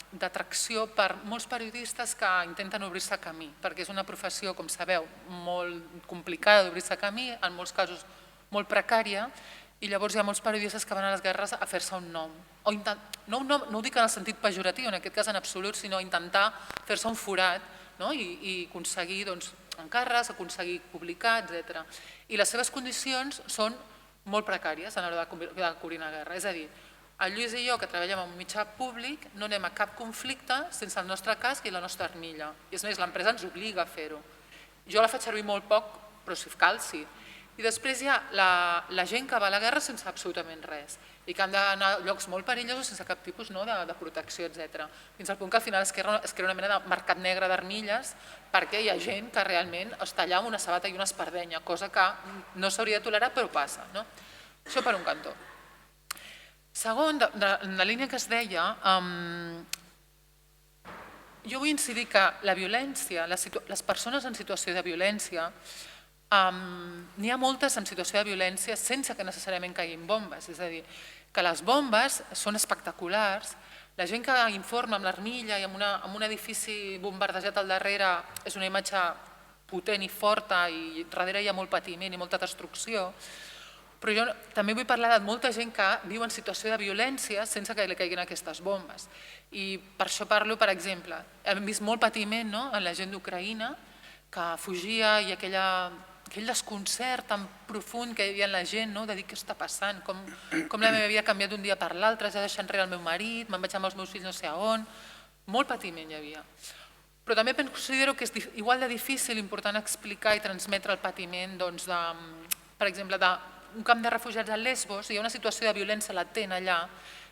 d'atracció per molts periodistes que intenten obrir-se camí, perquè és una professió, com sabeu, molt complicada d'obrir-se camí, en molts casos molt precària, i llavors hi ha molts periodistes que van a les guerres a fer-se un nom. No ho dic en el sentit pejoratiu, en aquest cas en absolut, sinó intentar fer-se un forat i aconseguir encàrrecs, aconseguir publicar, etc. I les seves condicions són molt precàries a l'hora de cobrir una guerra. És a dir, el Lluís i jo, que treballem en un mitjà públic, no anem a cap conflicte sense el nostre casc i la nostra armilla. I és més, l'empresa ens obliga a fer-ho. Jo la faig servir molt poc, però si cal, sí. I després hi ha la gent que va a la guerra sense absolutament res i que han d'anar a llocs molt perillosos sense cap tipus de protecció, etc. Fins al punt que al final es crea una mena de mercat negre d'armilles perquè hi ha gent que realment està allà amb una sabata i una espardenya, cosa que no s'hauria de tolerar però passa. Això per un cantó. Segon, en la línia que es deia, jo vull incidir que la violència, les persones en situació de violència, n'hi ha moltes en situació de violència sense que necessàriament caiguin bombes, és a dir, que les bombes són espectaculars, la gent que informa amb l'armilla i amb un edifici bombardejat al darrere és una imatge potent i forta i darrere hi ha molt patiment i molta destrucció, però jo també vull parlar de molta gent que viu en situació de violència sense que li caiguin aquestes bombes. I per això parlo, per exemple, hem vist molt patiment en la gent d'Ucraïna que fugia i aquell desconcert tan profund que hi havia en la gent, de dir què està passant, com la meva vida ha canviat d'un dia per l'altre, ja deixant enrere el meu marit, me'n vaig amb els meus fills no sé a on, molt patiment hi havia. Però també considero que és igual de difícil, important explicar i transmetre el patiment, per exemple, d'un camp de refugiats a Lesbos. Hi ha una situació de violència latent allà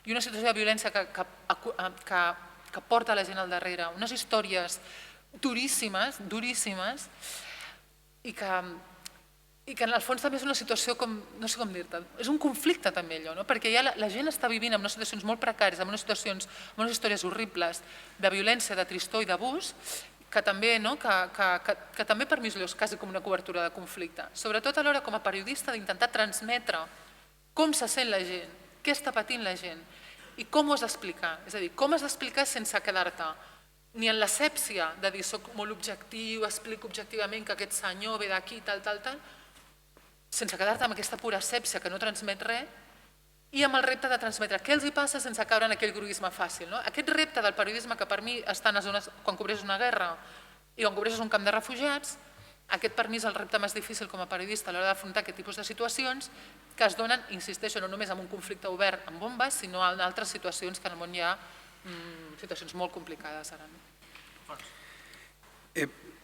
i una situació de violència que porta la gent al darrere. Unes històries duríssimes, duríssimes, i que en el fons també és una situació com, no sé com dir-te, és un conflicte també allò, perquè ja la gent està vivint en unes situacions molt precàries, en unes situacions, en unes històries horribles de violència, de tristor i d'abús, que també per mi és quasi com una cobertura de conflicte. Sobretot alhora com a periodista d'intentar transmetre com se sent la gent, què està patint la gent i com ho has d'explicar. És a dir, com has d'explicar sense quedar-te ni en l'asèpsia de dir soc molt objectiu, explico objectivament que aquest senyor ve d'aquí, tal, sense quedar-te amb aquesta pura asèpsia que no transmet res, i amb el repte de transmetre què els hi passa sense caure en aquell gruisme fàcil. Aquest repte del periodisme que per mi està en les zones, quan cobreixes una guerra i quan cobreixes un camp de refugiats, aquest per mi és el repte més difícil com a periodista a l'hora d'afrontar aquest tipus de situacions que es donen, insisteixo, no només en un conflicte obert amb bombes, sinó en altres situacions que en el món hi ha situacions molt complicades ara.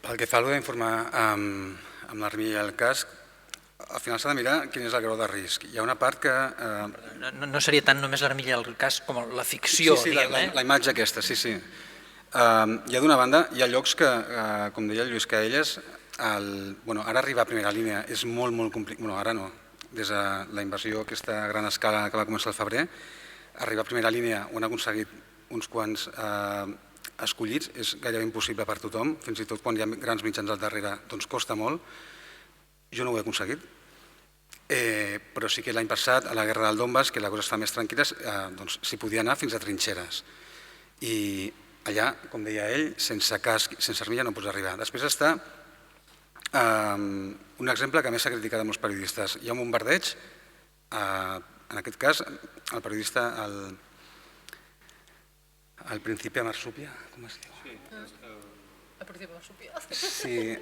Pel que fa a d'informar amb l'armilla i el casc, al final s'ha de mirar quin és el grau de risc. Hi ha una part que... No seria tant només l'armilla i el casc com la ficció, diguem, eh? La imatge aquesta, sí. Hi ha d'una banda, hi ha llocs que, com deia el Lluís Caelles, ara arribar a primera línia és molt complicat, ara no, des de la invasió aquesta a gran escala que va començar al febrer, arribar a primera línia ho han aconseguit uns quants escollits, és gairebé impossible per tothom, fins i tot quan hi ha grans mitjans al darrere, doncs costa molt. Jo no ho he aconseguit, però sí que l'any passat, a la guerra del Donbass, que la cosa està més tranquil·la, doncs s'hi podia anar fins a trinxeres. I allà, com deia ell, sense casc, sense armilla no pots arribar. Després està un exemple que més s'ha criticat a molts periodistes. Hi ha un bombardeig, en aquest cas, el periodista, el Príncipe Marsupia, com es diu? El Príncipe Marsupia? Sí,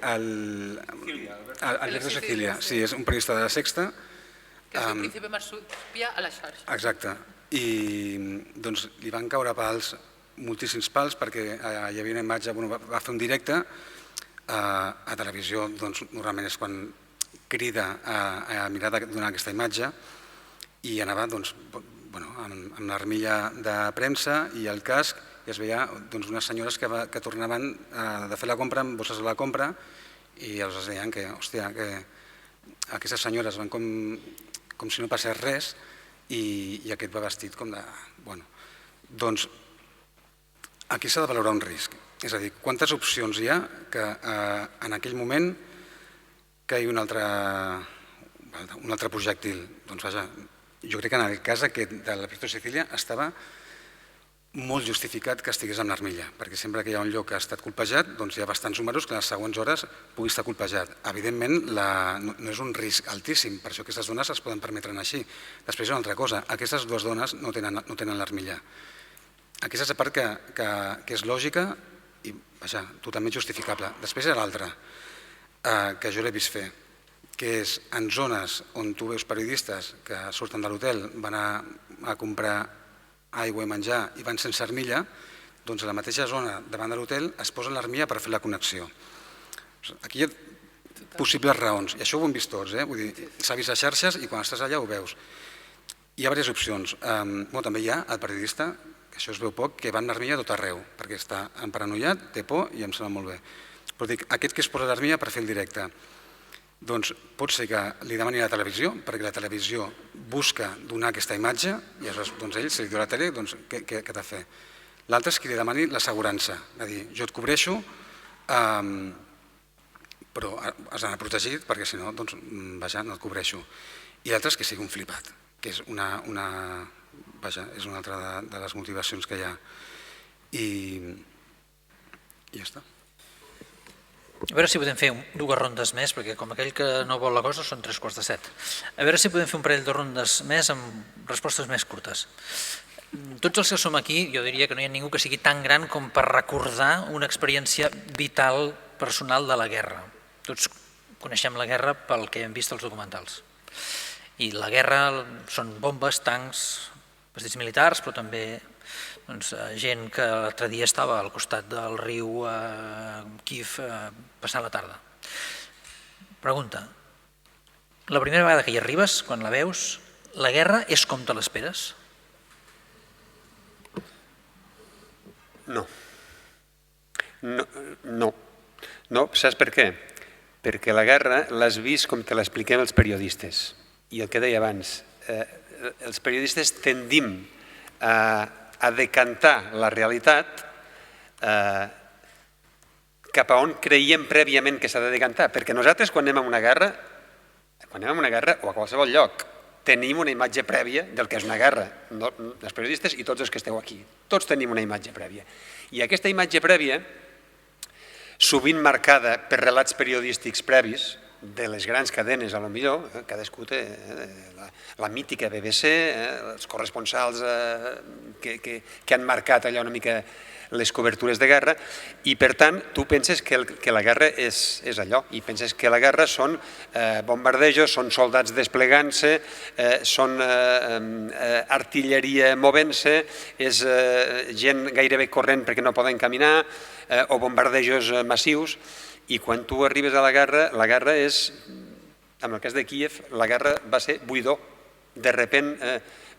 Alberto Sicilia, sí, és un periodista de La Sexta. Que és el Príncipe Marsupia a la xarxa. Exacte, i doncs li van caure pals, moltíssims pals, perquè hi havia una imatge, va fer un directe a televisió, doncs normalment és quan crida a mirar de donar aquesta imatge, i anava amb l'armilla de premsa i el casc, i es veia unes senyores que tornaven de fer la compra amb bosses de la compra, i aleshores deien que, hòstia, que aquestes senyores van com si no passés res, i aquest va vestit com de... Doncs aquí s'ha de valorar un risc, és a dir, quantes opcions hi ha que en aquell moment caigui un altre projectil. Doncs vaja, jo crec que en el cas aquest de l'Alberto Sicilia estava molt justificat que estigués amb l'armilla, perquè sempre que hi ha un lloc que ha estat colpejat, doncs hi ha bastants números que en les següents hores pugui estar colpejat. Evidentment, no és un risc altíssim, per això aquestes dones es poden permetre anar així. Després hi ha una altra cosa, aquestes dues dones no tenen l'armilla. Aquesta és la part que és lògica i, vaja, totalment justificable. Després hi ha l'altra, que jo l'he vist fer, que és en zones on tu veus periodistes que surten de l'hotel, van a comprar aigua i menjar i van sense armilla, doncs a la mateixa zona davant de l'hotel es posen l'armilla per fer la connexió. Aquí hi ha possibles raons, i això ho hem vist tots, vull dir, s'ha vist a xarxes i quan estàs allà ho veus. Hi ha diverses opcions. També hi ha el periodista, que això es veu poc, que va amb l'armilla tot arreu, perquè està emparanoiat, té por i em sembla molt bé. Però dic, aquest que es posa l'armilla per fer el directe, doncs pot ser que li demani a la televisió, perquè la televisió busca donar aquesta imatge, i aleshores ell, si li diu a la tele, doncs què t'ha de fer? L'altre és que li demani l'assegurança, és a dir, jo et cobreixo, però has d'anar protegit, perquè si no, doncs, vaja, no et cobreixo. I l'altre és que sigui un flipat, que és una altra de les motivacions que hi ha. I ja està. A veure si podem fer dues rondes més, perquè com aquell que no vol la cosa són 7:45. A veure si podem fer un parell de rondes més amb respostes més curtes. Tots els que som aquí, jo diria que no hi ha ningú que sigui tan gran com per recordar una experiència vital, personal de la guerra. Tots coneixem la guerra pel que hem vist als documentals. I la guerra són bombes, tancs, vestits militars, però també gent que l'altre dia estava al costat del riu Kíev passant la tarda. Pregunta. La primera vegada que hi arribes, quan la veus, la guerra és com te l'esperes? No. No, saps per què? Perquè la guerra l'has vist com te l'expliquem els periodistes. I el que deia abans, els periodistes tendim a decantar la realitat cap a on creiem prèviament que s'ha de decantar. Perquè nosaltres quan anem a una guerra o a qualsevol lloc, tenim una imatge prèvia del que és una guerra. Els periodistes i tots els que esteu aquí. Tots tenim una imatge prèvia. I aquesta imatge prèvia, sovint marcada per relats periodístics previs, de les grans cadenes, a lo millor, cadascú té la mítica BBC, els corresponsals que han marcat allò una mica les cobertures de guerra, i per tant tu penses que la guerra és allò, i penses que la guerra són bombardejos, són soldats desplegant-se, són artilleria movent-se, és gent gairebé corrent perquè no poden caminar, o bombardejos massius, i quan tu arribes a la guerra és, en el cas de Kíev, la guerra va ser buidor. De sobte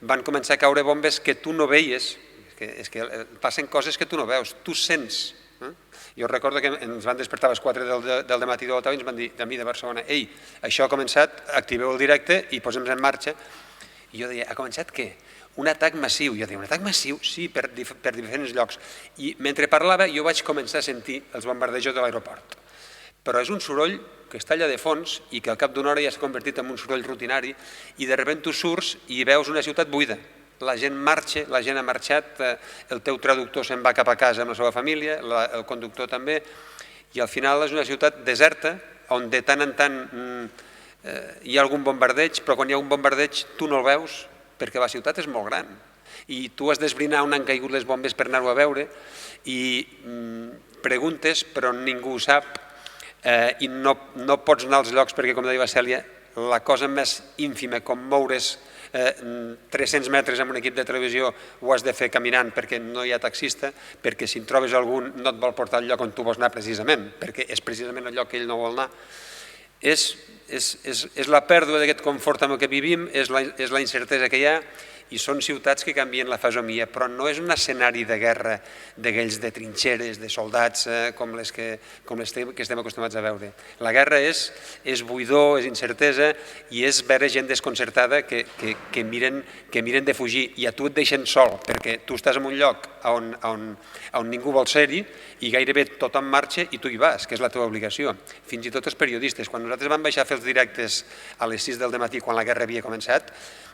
van començar a caure bombes que tu no veies, és que passen coses que tu no veus, tu sents. Jo recordo que ens van despertar a les 4 del dematí de l'Otau i ens van dir de mi de Barcelona, ei, això ha començat, activeu el directe i posem-nos en marxa. I jo deia, ha començat què? Un atac massiu. Jo deia, un atac massiu? Sí, per diferents llocs. I mentre parlava jo vaig començar a sentir els bombardejos de l'aeroport. Però és un soroll que està allà de fons i que al cap d'una hora ja s'ha convertit en un soroll rutinari i de sobte tu surts i veus una ciutat buida. La gent marxa, la gent ha marxat, el teu traductor se'n va cap a casa amb la seva família, el conductor també, i al final és una ciutat deserta on de tant en tant hi ha algun bombardeig, però quan hi ha un bombardeig tu no el veus perquè la ciutat és molt gran i tu has d'esbrinar on han caigut les bombes per anar-ho a veure i preguntes però ningú ho sap i no pots anar als llocs perquè, com deia la Cèlia, la cosa més ínfima com moure's 300 metres amb un equip de televisió ho has de fer caminant perquè no hi ha taxista, perquè si en trobes algun no et vol portar al lloc on tu vols anar precisament, perquè és precisament el lloc que ell no vol anar. És la pèrdua d'aquest confort amb el que vivim, és la incertesa que hi ha i són ciutats que canvien la fesomia, però no és un escenari de guerra d'aquells de trinxeres, de soldats com les que estem acostumats a veure. La guerra és buidor, és incertesa i és veure gent desconcertada que miren de fugir i a tu et deixen sol perquè tu estàs en un lloc on ningú vol ser-hi i gairebé tothom marxa i tu hi vas, que és la teva obligació. Fins i tot els periodistes. Quan nosaltres vam baixar a fer els directes a les 6 del matí quan la guerra havia començat,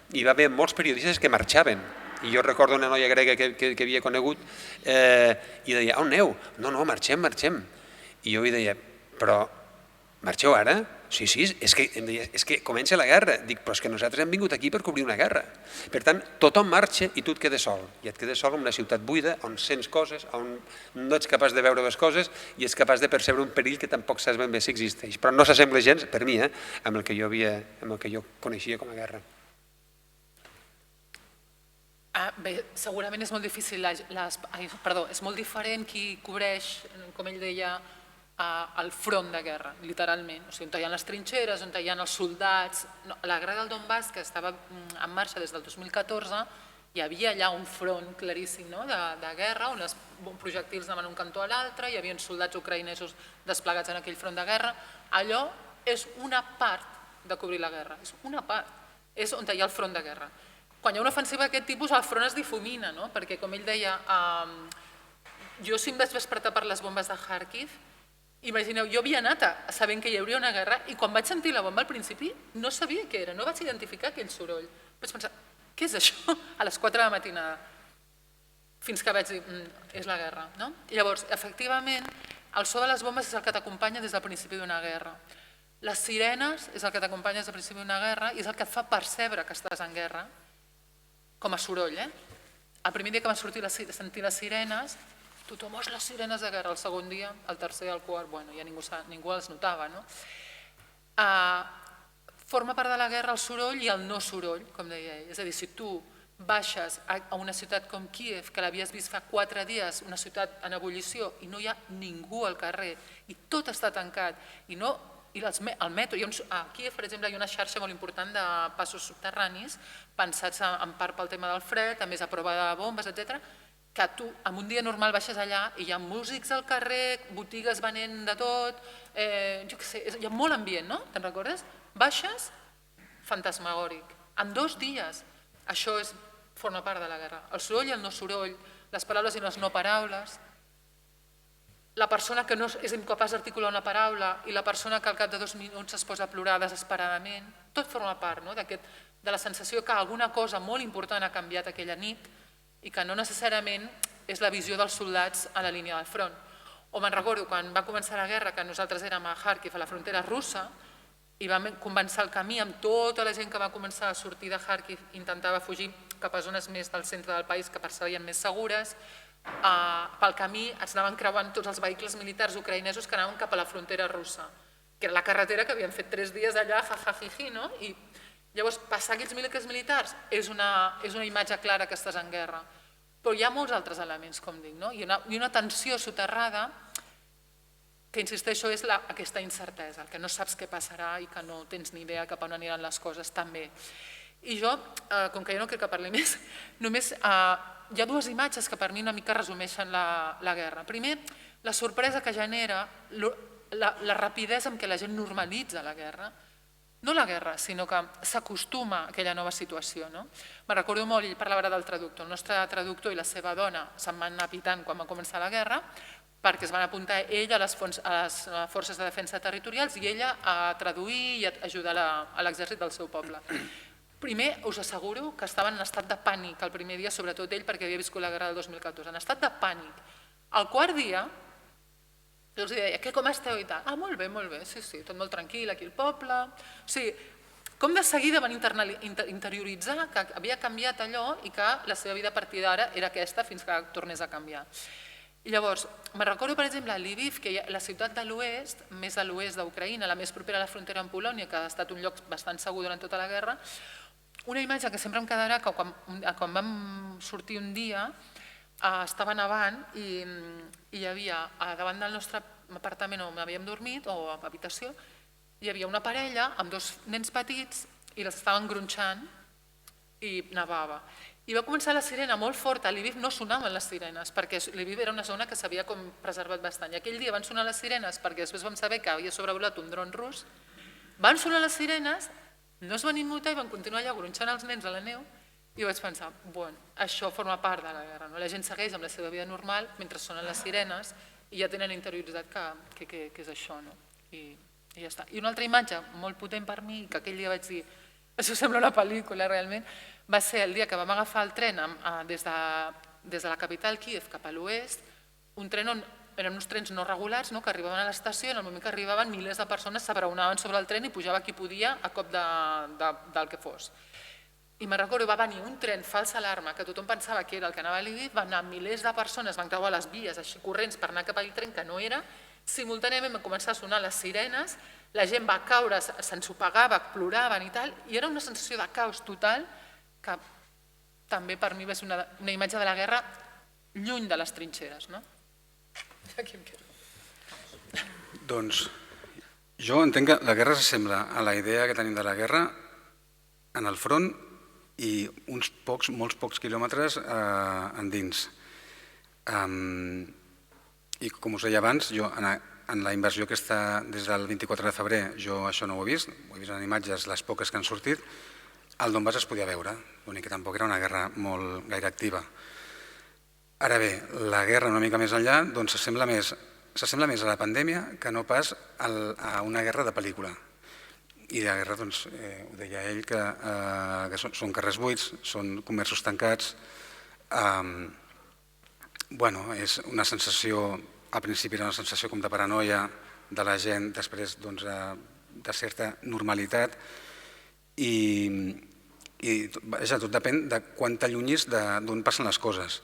hi va haver molts periodistes que marxaven. I jo recordo una noia grega que havia conegut i deia, on aneu? No, marxem. I jo li deia, però marxeu ara? Sí, és que comença la guerra. Dic, però és que nosaltres hem vingut aquí per cobrir una guerra. Per tant, tothom marxa i tu et quedes sol. I et quedes sol en una ciutat buida on sents coses, on no ets capaç de veure les coses i ets capaç de percebre un perill que tampoc saps ben bé si existeix. Però no s'assembla gens, per mi, amb el que jo coneixia com a guerra. Bé, segurament és molt difícil, és molt diferent qui cobreix, com ell deia, el front de guerra, literalment. O sigui, on hi ha les trinxeres, on hi ha els soldats. La guerra del Donbass, que estava en marxa des del 2014, hi havia allà un front claríssim de guerra, on els projectils anaven d'un cantó a l'altre, hi havia soldats ucraïnesos desplegats en aquell front de guerra. Allò és una part de cobrir la guerra, és una part, és on hi ha el front de guerra. Quan hi ha una ofensiva d'aquest tipus, el front es difumina, perquè, com ell deia, jo si em vaig despertar per les bombes de Kharkiv, imagineu, jo havia anat sabent que hi hauria una guerra i quan vaig sentir la bomba al principi no sabia què era, no vaig identificar aquell soroll. Vaig pensar, què és això? A les 4 de la matinada. Fins que vaig dir, és la guerra. Llavors, efectivament, el so de les bombes és el que t'acompanya des del principi d'una guerra. Les sirenes és el que t'acompanya des del principi d'una guerra i és el que et fa percebre que estàs en guerra, com a soroll. El primer dia que van sentir les sirenes, tothom és les sirenes de guerra. El segon dia, el tercer, el quart, ja ningú els notava. Forma part de la guerra el soroll i el no soroll, com deia ell. És a dir, si tu baixes a una ciutat com Kíev, que l'havies vist fa 4 dies, una ciutat en ebullició, i no hi ha ningú al carrer, i tot està tancat, i el metro, a Kíev, per exemple, hi ha una xarxa molt important de passos subterranis, pensats en part pel tema del fred, a més a prova de bombes, etc., que tu en un dia normal baixes allà i hi ha músics al carrer, botigues venent de tot, jo què sé, hi ha molt ambient, no? Te'n recordes? Baixes, fantasmagòric. En 2 dies. Això forma part de la guerra. El soroll i el no soroll, les paraules i les no paraules, la persona que no és incapaç d'articular una paraula i la persona que al cap de 2 minuts es posa a plorar desesperadament, tot forma part de la sensació que alguna cosa molt important ha canviat aquella nit i que no necessàriament és la visió dels soldats a la línia del front. O me'n recordo quan va començar la guerra, que nosaltres érem a Kharkiv, a la frontera russa, i vam començar el camí amb tota la gent que va començar a sortir de Kharkiv, intentava fugir cap a zones més del centre del país que percebien més segures. Pel camí es anaven creuant tots els vehicles militars ucraïnesos que anaven cap a la frontera russa, que era la carretera que havien fet 3 dies allà, jajajiji, no? I llavors, passar aquells vehicles militars és una imatge clara que estàs en guerra. Però hi ha molts altres elements, com dic, no? I una tensió soterrada que, insisteixo, és aquesta incertesa, que no saps què passarà i que no tens ni idea cap on aniran les coses també. I jo, com que jo no crec que parli més, només hi ha 2 imatges que per mi una mica resumeixen la guerra. Primer, la sorpresa que genera, la rapidesa amb què la gent normalitza la guerra, no la guerra, sinó que s'acostuma a aquella nova situació. Me'n recordo molt, ell parlava del traductor, el nostre traductor i la seva dona se'n van anar pitant quan va començar la guerra, perquè es van apuntar ell a les forces de defensa territorials i ella a traduir i a ajudar a l'exèrcit del seu poble. Primer, us asseguro que estava en estat de pànic el primer dia, sobretot ell, perquè havia viscut la guerra del 2014, en estat de pànic. El quart dia, jo els deia, com esteu i tal? Molt bé, sí, tot molt tranquil, aquí al poble. O sigui, com de seguida van interioritzar que havia canviat allò i que la seva vida a partir d'ara era aquesta fins que tornés a canviar. I llavors, me'n recordo, per exemple, a Lviv, que la ciutat de l'oest, més a l'oest d'Ucraïna, la més propera a la frontera amb Polònia, que ha estat un lloc bastant segur durant tota la guerra, una imatge que sempre em quedarà, que quan vam sortir un dia, estava nevant i hi havia, davant del nostre apartament on havíem dormit, o habitació, hi havia una parella amb 2 nens petits i les estaven gronxant i nevava. I va començar la sirena molt forta, a Lviv no sonaven les sirenes, perquè Lviv era una zona que s'havia preservat bastant. I aquell dia van sonar les sirenes, perquè després vam saber que havia sobrevolat un dron rus, van sonar les sirenes, no es van immutar i van continuar allà gronxant els nens a la neu, i vaig pensar, bueno, això forma part de la guerra, la gent segueix amb la seva vida normal mentre sonen les sirenes i ja tenen interioritzat que és això, i ja està. I una altra imatge molt potent per mi, que aquell dia vaig dir, això sembla una pel·lícula realment, va ser el dia que vam agafar el tren des de la capital, Kíev, cap a l'oest, un tren on eren uns trens no regulars que arribaven a l'estació i en el moment que arribaven milers de persones s'abraonaven sobre el tren i pujava qui podia a cop del que fos. I me'n recordo, va venir un tren fals alarma que tothom pensava que era el que anava a Lviv, van anar milers de persones, van creuar les vies així corrents per anar cap al tren que no era, simultàniament van començar a sonar les sirenes, la gent va caure, s'ensopegava, ploraven i tal, i era una sensació de caos total que també per mi va ser una imatge de la guerra lluny de les trinxeres. Aquí em quedo. Doncs jo entenc que la guerra s'assembla a la idea que tenim de la guerra en el front i molts pocs quilòmetres endins. I com us deia abans, jo en la inversió que està des del 24 de febrer, jo això no ho he vist en imatges, les poques que han sortit. Al Donbass es podia veure, l'únic que tampoc era una guerra molt gaire activa. Ara bé, la guerra una mica més enllà s'assembla més a la pandèmia que no pas a una guerra de pel·lícula. I la guerra, ho deia ell, que són carrers buits, són comerços tancats. És una sensació, al principi era una sensació com de paranoia de la gent, després de certa normalitat. I tot depèn de quant t'allunyis d'on passen les coses.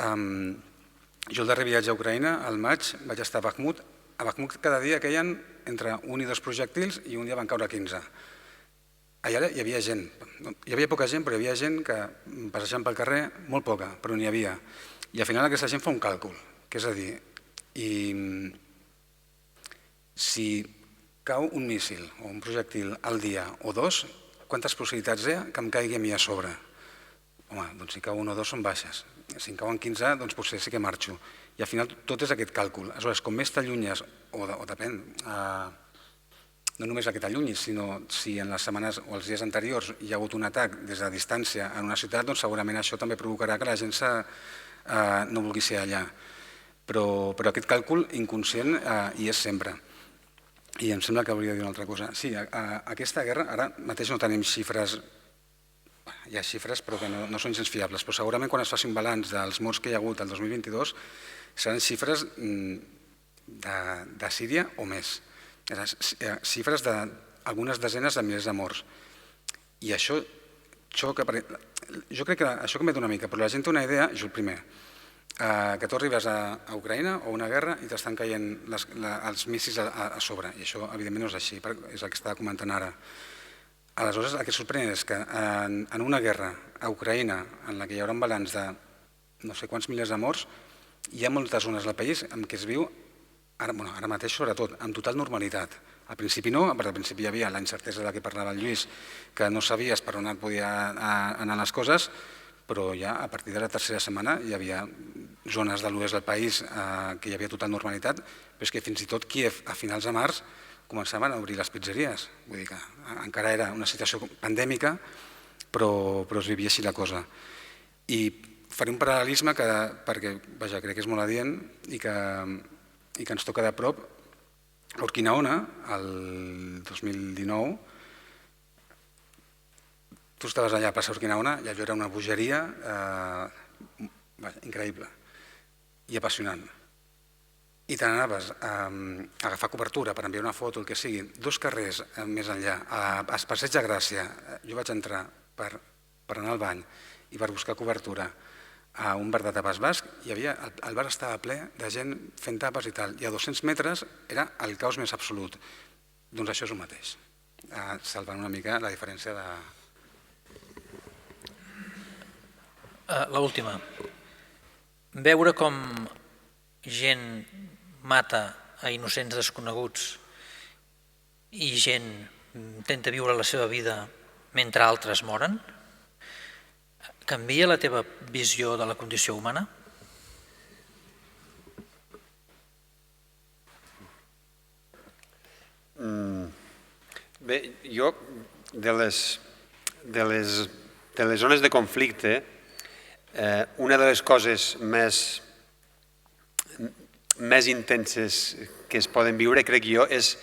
Jo el darrer viatge a Ucraïna, al maig, vaig estar a Bakhmut. A Bakhmut cada dia queien entre 1 i 2 projectils i un dia van caure 15. allà hi havia gent, hi havia poca gent, però hi havia gent que passejant pel carrer, molt poca, però n'hi havia. I al final aquesta gent fa un càlcul, que és a dir, si cau un míssil o un projectil al dia o dos, quantes possibilitats hi ha que em caigui a mi a sobre? Home, doncs si cau un o dos són baixes. Si en cauen 15, doncs potser sí que marxo. I al final tot és aquest càlcul. Aleshores, com més t'allunyes, o depèn, no només que t'allunyis, sinó si en les setmanes o els dies anteriors hi ha hagut un atac des de distància en una ciutat, doncs segurament això també provocarà que la gent no vulgui ser allà. Però aquest càlcul inconscient hi és sempre. I em sembla que hauria de dir una altra cosa. Sí, aquesta guerra, ara mateix no tenim xifres, hi ha xifres però que no són gens fiables, però segurament quan es faci un balanç dels morts que hi ha hagut el 2022 seran xifres de Síria o més. Xifres d'algunes desenes de milers de morts. I això xoca, jo crec que això canvia una mica, però la gent té una idea, jo el primer, que tu arribes a Ucraïna o una guerra i t'estan caient els míssils a sobre, i això evidentment no és així, és el que estava comentant ara. Aleshores, el que sorprèn és que en una guerra a Ucraïna, en la que hi haurà un balanç de no sé quants milers de morts, hi ha moltes zones del país en què es viu, ara mateix sobretot, amb total normalitat. Al principi no, perquè al principi hi havia la incertesa de la que parlava el Lluís, que no sabies per on et podien anar les coses, però ja a partir de la tercera setmana hi havia zones de l'oest del país que hi havia total normalitat, però és que fins i tot Kíev a finals de març començaven a obrir les pizzeries. Vull dir que encara era una situació pandèmica, però es vivia així la cosa. I faré un paral·lelisme perquè crec que és molt adient i que ens toca de prop. A Urquinaona, el 2019, tu estaves allà a passar Urquinaona i allò era una bogeria increïble i apassionant. I te n'anaves a agafar cobertura per enviar una foto, el que sigui, 2 carrers més enllà, a Passeig de Gràcia. Jo vaig entrar per anar al bany i per buscar cobertura a un bar de tapes basc, el bar estava ple de gent fent tapes i tal, i a 200 metres era el caos més absolut. Doncs això és el mateix, salvant una mica la diferència de... L'última. Veure com gent mata a innocents desconeguts i gent intenta viure la seva vida mentre altres moren, canvia la teva visió de la condició humana? Bé, jo de les zones de conflicte, una de les coses més intenses que es poden viure, crec jo, és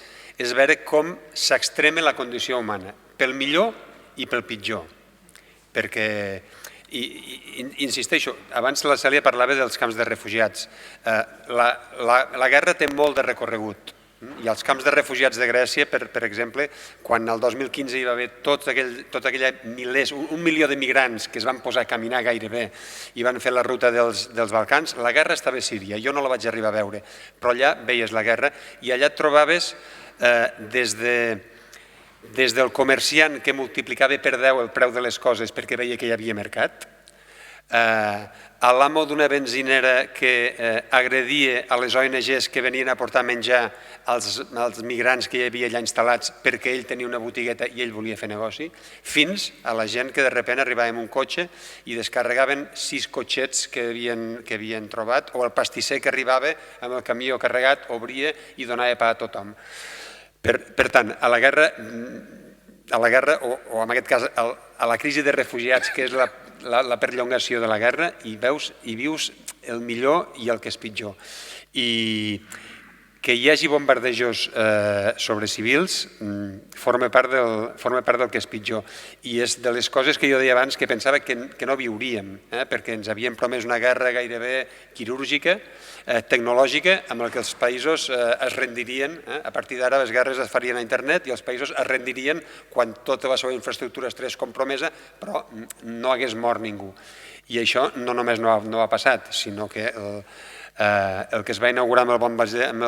veure com s'extrema la condició humana, pel millor i pel pitjor. Perquè, insisteixo, abans la Cèlia parlava dels camps de refugiats. La guerra té molt de recorregut. I els camps de refugiats de Grècia, per exemple, quan el 2015 hi va haver tot aquella milers, 1 milió de migrants que es van posar a caminar gairebé i van fer la ruta dels Balcans, la guerra estava a Síria, jo no la vaig arribar a veure, però allà veies la guerra i allà et trobaves des del comerciant que multiplicava per 10 el preu de les coses perquè veia que hi havia mercat, a l'amo d'una benzinera que agredia a les ONGs que venien a portar menjar als migrants que hi havia allà instal·lats perquè ell tenia una botigueta i ell volia fer negoci, fins a la gent que de sobte arribava amb un cotxe i descarregaven 6 cotxets que havien trobat, o el pastisser que arribava amb el camió carregat, obria i donava pa a tothom. Per tant, a la guerra, o en aquest cas a la crisi de refugiats, que és la perllongació de la guerra, hi vius el millor i el que és pitjor. I que hi hagi bombardejos sobre civils forma part del que és pitjor. I és de les coses que jo deia abans que pensava que no viuríem, perquè ens havien promès una guerra gairebé quirúrgica, tecnològica, amb la que els països es rendirien. A partir d'ara les guerres es farien a internet i els països es rendirien quan tota la seva infraestructura estigués compromesa, però no hagués mort ningú. I això no només no ha passat, sinó que el que es va inaugurar amb el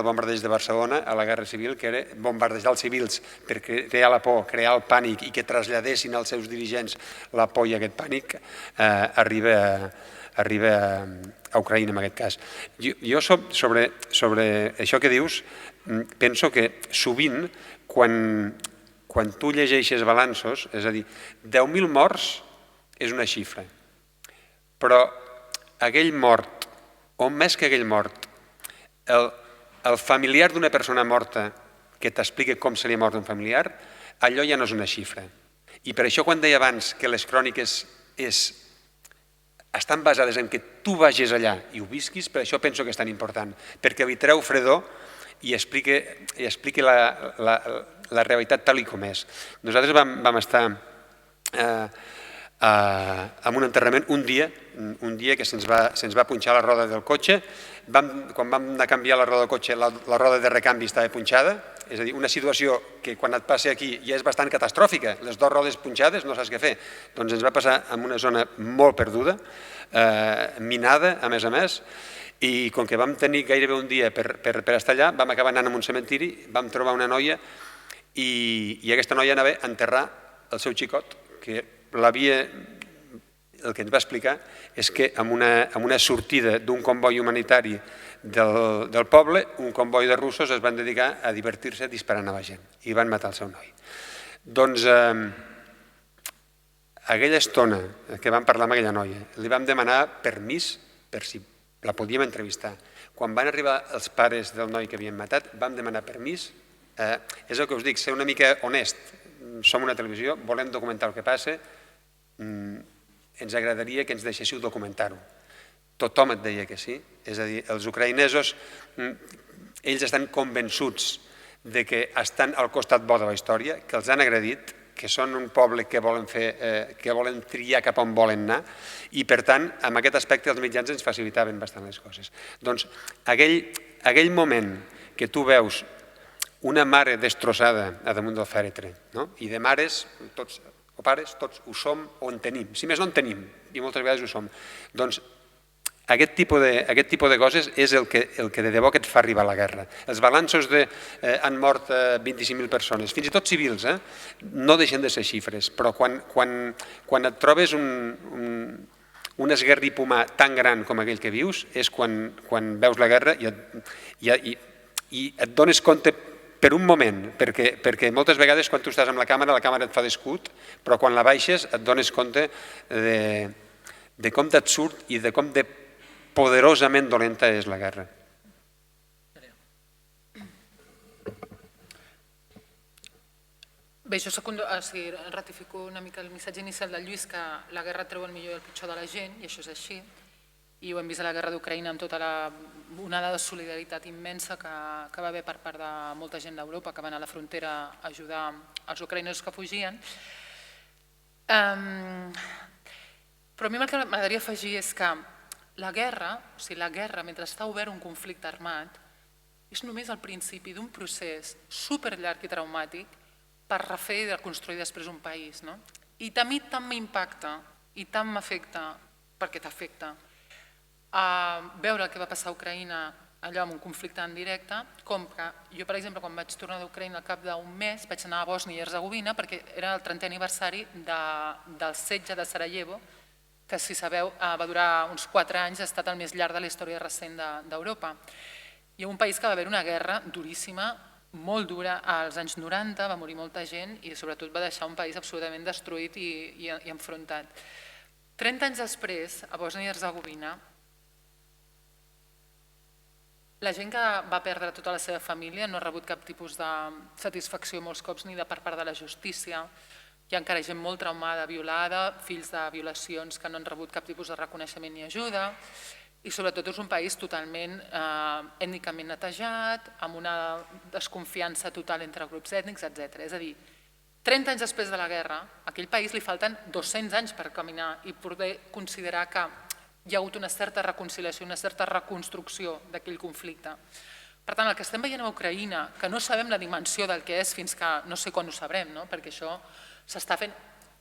bombardeig de Barcelona a la Guerra Civil, que era bombardejar els civils per crear la por, crear el pànic i que traslladessin als seus dirigents la por i aquest pànic, arriba a Ucraïna en aquest cas. Jo sobre això que dius penso que sovint quan tu llegeixes balanços, és a dir, 10.000 morts és una xifra, però aquell mort, o més que aquell mort, el familiar d'una persona morta que t'explica com se li ha mort un familiar, allò ja no és una xifra. I per això quan deia abans que les cròniques estan basades en que tu vagis allà i ho visquis, per això penso que és tan important, perquè li treu fredor i expliqui la realitat tal com és. Nosaltres vam estar en un enterrament un dia que se'ns va punxar la roda del cotxe. Quan vam anar a canviar la roda del cotxe, la roda de recanvi estava punxada, és a dir, una situació que quan et passa aquí ja és bastant catastròfica, les dues rodes punxades no saps què fer. Doncs ens va passar en una zona molt perduda, minada a més, i com que vam tenir gairebé un dia per estar allà, vam acabar anant a un cementiri, vam trobar una noia i aquesta noia anava a enterrar el seu xicot, que el que ens va explicar és que en una sortida d'un comboi humanitari del poble, un comboi de russos es van dedicar a divertir-se disparant a la gent i van matar el seu noi. Doncs aquella estona que vam parlar amb aquella noia, li vam demanar permís per si la podíem entrevistar. Quan van arribar els pares del noi que havien matat, vam demanar permís. És el que us dic, ser una mica honest. Som una televisió, volem documentar el que passa, ens agradaria que ens deixéssiu documentar-ho. Tothom et deia que sí, és a dir, els ucraïnesos, ells estan convençuts de que estan al costat bo de la història, que els han agredit, que són un poble que volen triar cap on volen anar i, per tant, en aquest aspecte els mitjans ens facilitaven bastant les coses. Doncs aquell moment que tu veus una mare destrossada a damunt del fèretre, i de mares, tots, o pares, tots ho som o en tenim. Si més no en tenim, i moltes vegades ho som. Doncs aquest tipus de coses és el que de debò que et fa arribar a la guerra. Els balanços han mort 25.000 persones, fins i tot civils, no deixen de ser xifres, però quan et trobes un esguerrip humà tan gran com aquell que vius és quan veus la guerra i et dones compte per un moment, perquè moltes vegades quan tu estàs amb la càmera et fa d'escut, però quan la baixes et dones compte de com d'absurd i de com de poderosament dolenta és la guerra. Bé, jo ratifico una mica el missatge inicial del Lluís, que la guerra treu el millor i el pitjor de la gent, i això és així. I ho hem vist a la guerra d'Ucraïna amb tota la onada de solidaritat immensa que va haver per part de molta gent d'Europa que va anar a la frontera a ajudar els ucraïnesos que fugien. Però a mi el que m'agradaria afegir és que la guerra, mentre està obert un conflicte armat, és només el principi d'un procés superllarg i traumàtic per refer i reconstruir després un país. I a mi tant m'impacta i tant m'afecta, perquè t'afecta, veure el que va passar a Ucraïna allò amb un conflicte en directe, com que jo, per exemple, quan vaig tornar d'Ucraïna al cap d'un mes, vaig anar a Bòsnia i Hercegovina perquè era el 30è aniversari del setge de Sarajevo, que, si sabeu, va durar uns 4 anys, ha estat el més llarg de la història recent d'Europa. I un país que va haver una guerra duríssima, molt dura, als anys 90, va morir molta gent i sobretot va deixar un país absolutament destruït i enfrontat. 30 anys després, a Bòsnia i Hercegovina, la gent que va perdre tota la seva família no ha rebut cap tipus de satisfacció molts cops ni per part de la justícia. Hi ha encara gent molt traumada, violada, fills de violacions que no han rebut cap tipus de reconeixement ni ajuda, i sobretot és un país totalment ètnicament netejat, amb una desconfiança total entre grups ètnics, etc. És a dir, 30 anys després de la guerra, a aquell país li falten 200 anys per caminar i poder considerar que hi ha hagut una certa reconciliació, una certa reconstrucció d'aquell conflicte. Per tant, el que estem veient a Ucraïna, que no sabem la dimensió del que és fins que no sé quan ho sabrem, perquè això s'està fent.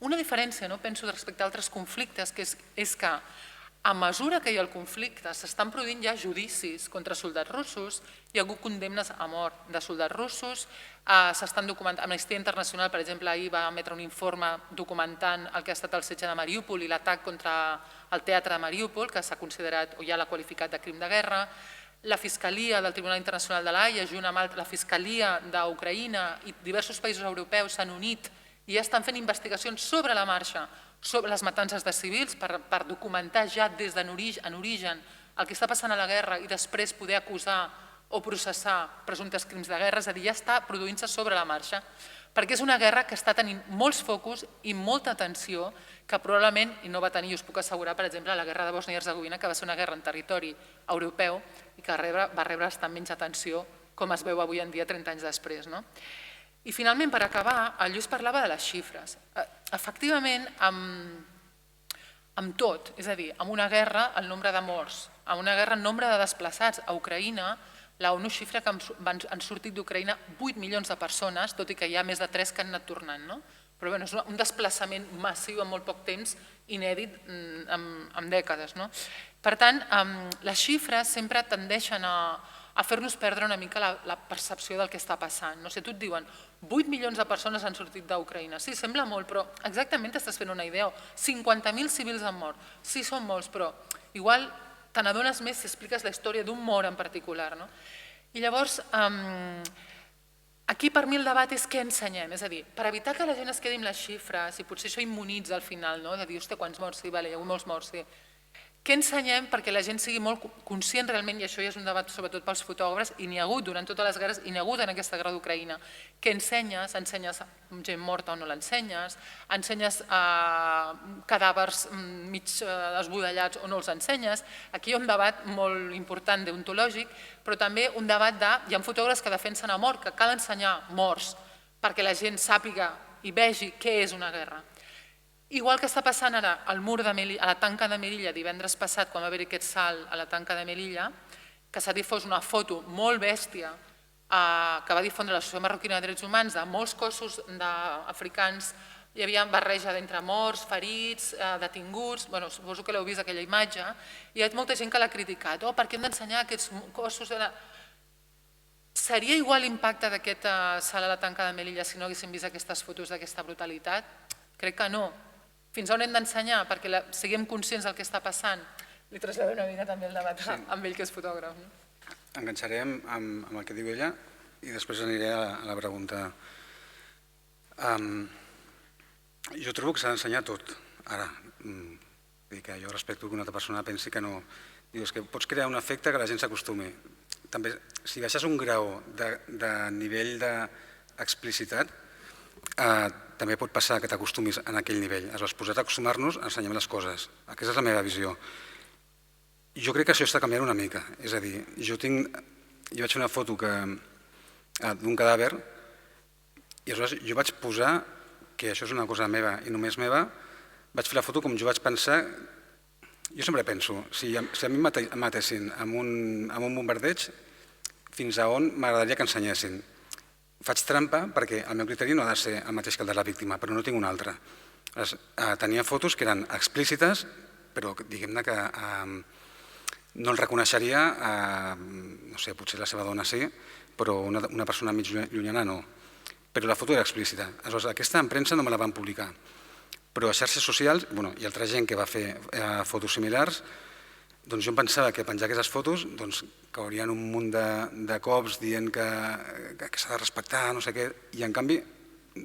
Una diferència, penso, respecte a altres conflictes, que és que A mesura que hi ha el conflicte, s'estan produint ja judicis contra soldats russos, hi ha hagut condemnes a mort de soldats russos, s'estan documentant, Amnistia Internacional, per exemple, ahir va emetre un informe documentant el que ha estat el setge de Mariúpol i l'atac contra el teatre de Mariúpol, que s'ha considerat o ja l'ha qualificat de crim de guerra. La Fiscalia del Tribunal Internacional de l'Haia, junt amb la Fiscalia d'Ucraïna i diversos països europeus s'han unit i ja estan fent investigacions sobre la marxa, sobre les matances de civils per documentar ja des en origen el que està passant a la guerra i després poder acusar o processar presumptes crims de guerra, és a dir, ja està produint-se sobre la marxa, perquè és una guerra que està tenint molts focus i molta atenció que probablement, i no va tenir, us puc assegurar, per exemple, la guerra de Bòsnia i Hercegovina, que va ser una guerra en territori europeu i que va rebre bastant menys atenció, com es veu avui en dia 30 anys després. I finalment, per acabar, el Lluís parlava de les xifres. Efectivament, amb tot, és a dir, amb una guerra, el nombre de morts, amb una guerra, el nombre de desplaçats a Ucraïna, la ONU xifra que han sortit d'Ucraïna 8 milions de persones, tot i que hi ha més de 3 que han anat tornant. Però és un desplaçament massiu en molt poc temps, inèdit en dècades. Per tant, les xifres sempre tendeixen a fer-nos perdre una mica la percepció del que està passant. No sé, tu et diuen 8 milions de persones han sortit d'Ucraïna. Sí, sembla molt, però exactament t'estàs fent una idea. 50.000 civils han mort. Sí, són molts, però igual te n'adones més si expliques la història d'un mort en particular. I llavors, aquí per mi el debat és què ensenyem. És a dir, per evitar que la gent es quedi amb les xifres i potser això immunitza al final, de dir, hosti, quants morts? Sí, vale, hi ha hagut molts morts, sí. Què ensenyem perquè la gent sigui molt conscient realment, i això ja és un debat sobretot pels fotògrafs, i n'hi ha hagut durant totes les guerres, i n'hi ha hagut en aquesta guerra d'Ucraïna. Què ensenyes? Ensenyes gent morta o no l'ensenyes? Ensenyes cadàvers mig esbudellats o no els ensenyes? Aquí hi ha un debat molt important deontològic, però també un debat hi ha fotògrafs que defensen a mort, que cal ensenyar morts perquè la gent sàpiga i vegi què és una guerra. Igual que està passant ara a la tanca de Melilla divendres passat, quan va haver-hi aquest salt a la tanca de Melilla, que s'ha difós una foto molt bèstia que va difondre l'Associació Marroquina de Drets Humans de molts cossos africans, hi havia barreja d'entre morts, ferits, detinguts, suposo que l'heu vist aquella imatge, i hi ha molta gent que l'ha criticat, per què hem d'ensenyar aquests cossos? Seria igual l'impacte d'aquest salt a la tanca de Melilla si no haguéssim vist aquestes fotos d'aquesta brutalitat? Crec que no. Fins on hem d'ensenyar perquè siguem conscients del que està passant? Li traslladem una mica també el debat amb ell, que és fotògraf. Enganxarem amb el que diu ella i després aniré a la pregunta. Jo trobo que s'ha d'ensenyar tot. Ara, jo respecto que una altra persona pensi que no. És que pots crear un efecte que la gent s'acostumi. També, si baixes un grau de nivell d'explicitat, també pot passar que t'acostumis en aquell nivell. Aleshores, posat a acostumar-nos, ensenyem les coses. Aquesta és la meva visió. Jo crec que això està canviant una mica. És a dir, jo vaig fer una foto d'un cadàver i aleshores jo vaig posar que això és una cosa meva i només meva, vaig fer la foto com jo vaig pensar. Jo sempre penso, si a mi em matessin amb un bombardeig, fins a on m'agradaria que ensenyessin. Faig trampa perquè el meu criteri no ha de ser el mateix que el de la víctima, però no tinc un altre. Tenia fotos que eren explícites, però diguem-ne que no el reconeixeria, no sé, potser la seva dona sí, però una persona mig llunyana no. Però la foto era explícita. Aleshores, aquesta en premsa no me la van publicar. Però a xarxes socials, i altra gent que va fer fotos similars, doncs jo em pensava que penjar aquestes fotos caurien un munt de cops dient que s'ha de respectar, no sé què, i en canvi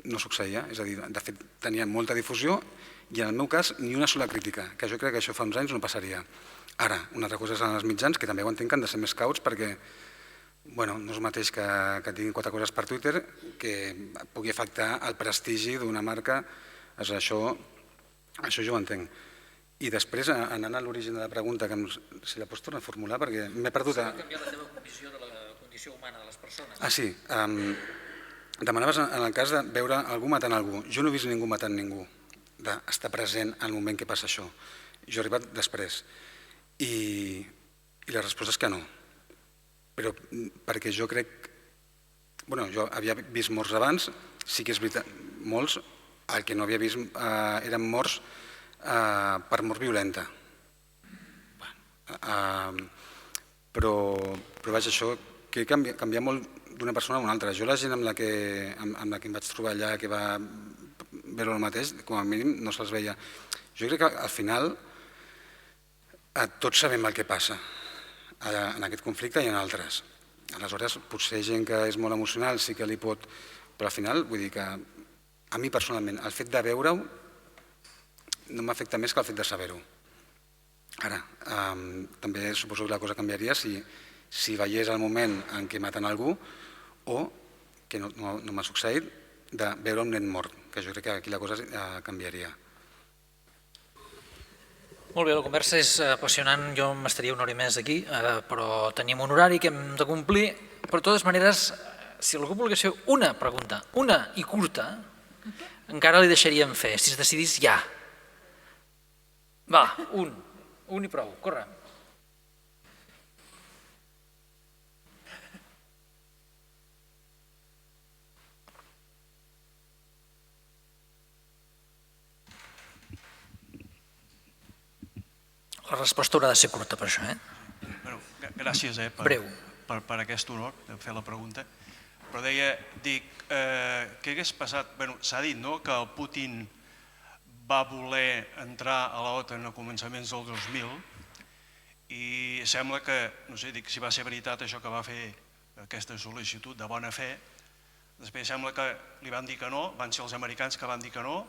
no succeïa. És a dir, de fet, tenia molta difusió i en el meu cas ni una sola crítica, que jo crec que això fa uns anys no passaria. Ara, una altra cosa són els mitjans, que també ho entenc que han de ser més cauts perquè no és el mateix que diguin 4 coses per Twitter que pugui afectar el prestigi d'una marca. Això jo ho entenc. I després, anant a l'origen de la pregunta, si la pots tornar a formular, perquè m'he perdut... S'ha canviat la teva visió de la condició humana de les persones. Sí. Demanaves en el cas de veure algú matant algú. Jo no he vist ningú matant ningú, d'estar present en el moment que passa això. Jo he arribat després. I la resposta és que no. Però perquè jo crec... Jo havia vist morts abans, sí que és veritat, molts, el que no havia vist eren morts per mort violenta. Però vaja, això que canvia molt d'una persona a una altra. Jo la gent amb la que em vaig trobar allà, que va veure el mateix, com a mínim no se'ls veia. Jo crec que al final tots sabem el que passa en aquest conflicte i en altres. Aleshores, potser gent que és molt emocional sí que li pot... Però al final, vull dir que a mi personalment, el fet de veure-ho no m'afecta més que el fet de saber-ho. Ara, també suposo que la cosa canviaria si veiés el moment en què maten algú o, que no m'ha succeït, de veure un nen mort, que jo crec que aquí la cosa canviaria. Molt bé, la conversa és apassionant, jo m'estaria una hora i més aquí, però tenim un horari que hem de complir. Per totes maneres, si algú volgués fer una pregunta, una i curta, encara li deixaríem fer, si es decidís ja. Va, un i prou, corre. La resposta haurà de ser curta per això, Gràcies per aquest honor de fer la pregunta. Però dic, què hagués passat? S'ha dit que el Putin va voler entrar a l'OTAN a començaments del 2000 i sembla que, no sé, dic si va ser veritat això que va fer aquesta sol·licitud de bona fe, després sembla que li van dir que no, van ser els americans que van dir que no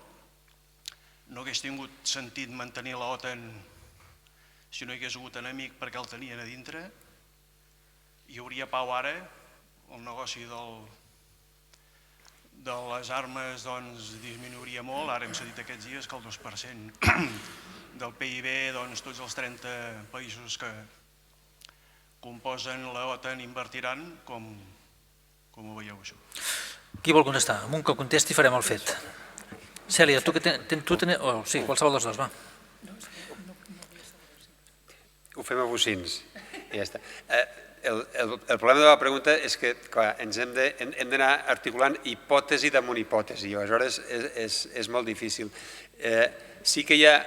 hagués tingut sentit mantenir l'OTAN si no hi hagués hagut enemic perquè el tenien a dintre, hi hauria pau ara, el negoci de les armes disminuiria molt, ara hem sentit aquests dies que el 2% del PIB, tots els 30 països que composen l'OTAN invertiran, com ho veieu això? Qui vol contestar? Amb un que contesti farem el fet. Cèlia, tu tens... Sí, qualsevol dels dos, va. Ho fem a bocins i ja està. El problema de la pregunta és que ens hem d'anar articulant hipòtesi damunt hipòtesi, i aleshores és molt difícil. Sí que hi ha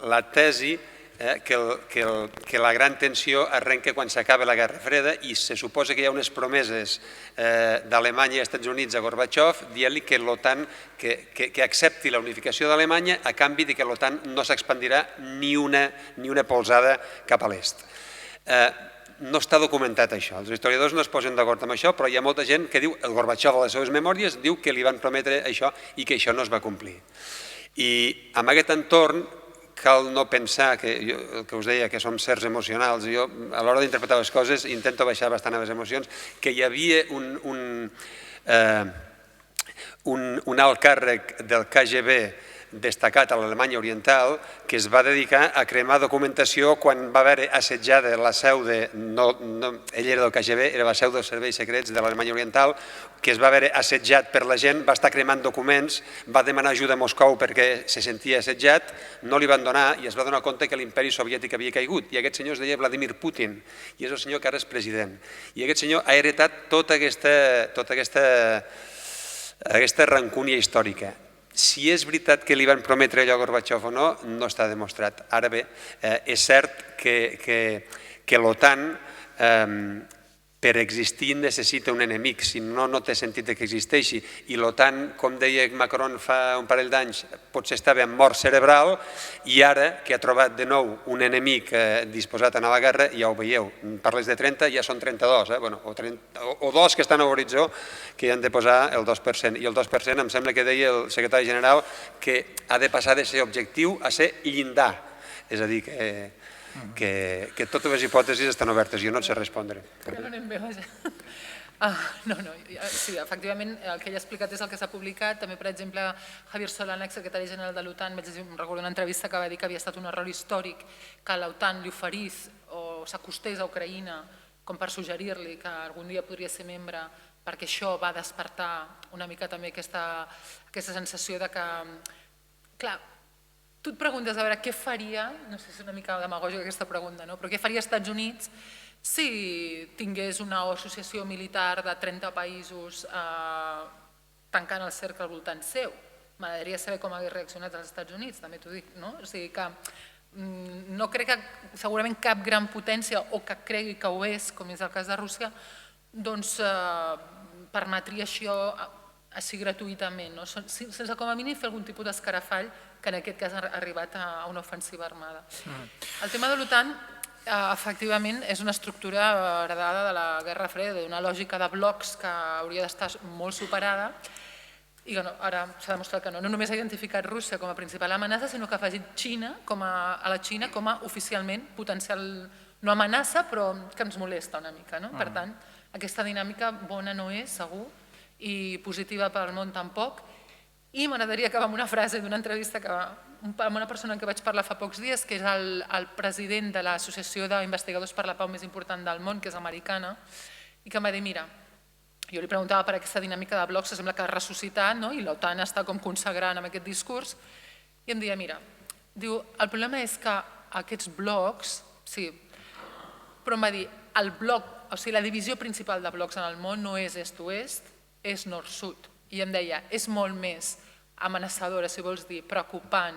la tesi que la gran tensió arrenca quan s'acaba la Guerra Freda i se suposa que hi ha unes promeses d'Alemanya i Estats Units a Gorbachev dient-li que l'OTAN que accepti la unificació d'Alemanya a canvi que l'OTAN no s'expandirà ni una polzada cap a l'est. No està documentat això, els historiadors no es posen d'acord amb això, però hi ha molta gent que diu, el Gorbachev a les seves memòries diu que li van prometre això i que això no es va complir. I amb aquest entorn cal no pensar, el que us deia, que som certs emocionals, jo a l'hora d'interpretar les coses intento baixar bastant a les emocions, que hi havia un alt càrrec del KGB destacat a l'Alemanya Oriental que es va dedicar a cremar documentació quan va haver assetjada la seu ell era del KGB, era la seu dels serveis secrets de l'Alemanya Oriental, que es va haver assetjat per la gent, va estar cremant documents, va demanar ajuda a Moscou perquè se sentia assetjat, no li van donar i es va donar compte que l'imperi soviètic havia caigut. I aquest senyor es deia Vladimir Putin i és el senyor que ara és president. I aquest senyor ha heretat tota aquesta rancúnia històrica. Si és veritat que li van prometre allò a Gorbachev o no, no està demostrat. Ara bé, és cert que l'OTAN per existir necessita un enemic, si no, no té sentit que existeixi. I l'OTAN, com deia Macron fa un parell d'anys, potser estava en mort cerebral i ara que ha trobat de nou un enemic disposat a anar a la guerra, ja ho veieu, parles de 30, ja són 32, o dos que estan a l'horitzó que hi han de posar el 2%. I el 2% em sembla que deia el secretari general que ha de passar de ser objectiu a ser llindar. És a dir, que totes les hipòtesis estan obertes, jo no et sé respondre. Sí, efectivament, el que ell ha explicat és el que s'ha publicat. També, per exemple, Javier Solana, secretari general de l'OTAN, recordo una entrevista que va dir que havia estat un error històric que l'OTAN li oferís o s'acostés a Ucraïna com per suggerir-li que algun dia podria ser membre, perquè això va despertar una mica també aquesta sensació de que, clar, tu et preguntes a veure què faria, no sé si és una mica demagògica aquesta pregunta, però què faria als Estats Units si tingués una associació militar de 30 països tancant el cercle al voltant seu? M'agradaria saber com hagués reaccionat als Estats Units, també t'ho dic, no? O sigui que no crec que segurament cap gran potència o que cregui que ho és, com és el cas de Rússia, doncs permetria això així gratuïtament, sense com a mínim fer algun tipus d'escarafall que en aquest cas ha arribat a una ofensiva armada. El tema de l'OTAN, efectivament, és una estructura heredada de la Guerra Freda, d'una lògica de blocs que hauria d'estar molt superada, i ara s'ha demostrat que no només ha identificat Rússia com a principal amenaça, sinó que ha afegit a la Xina com a oficialment potencial, no amenaça, però que ens molesta una mica. Per tant, aquesta dinàmica bona no és, segur, i positiva per al món tampoc. I m'agradaria acabar amb una frase d'una entrevista amb una persona amb què vaig parlar fa pocs dies, que és el president de l'Associació d'Investigadors per la Pau més important del món, que és americana, i que em va dir, mira, jo li preguntava per aquesta dinàmica de blocs, sembla que ha ressuscitat, i l'OTAN està com consagrant amb aquest discurs, i em deia, mira, el problema és que aquests blocs, sí, però em va dir, la divisió principal de blocs en el món no és est-oest, és nord-sud, i em deia, és molt més amenaçadora, si vols dir, preocupant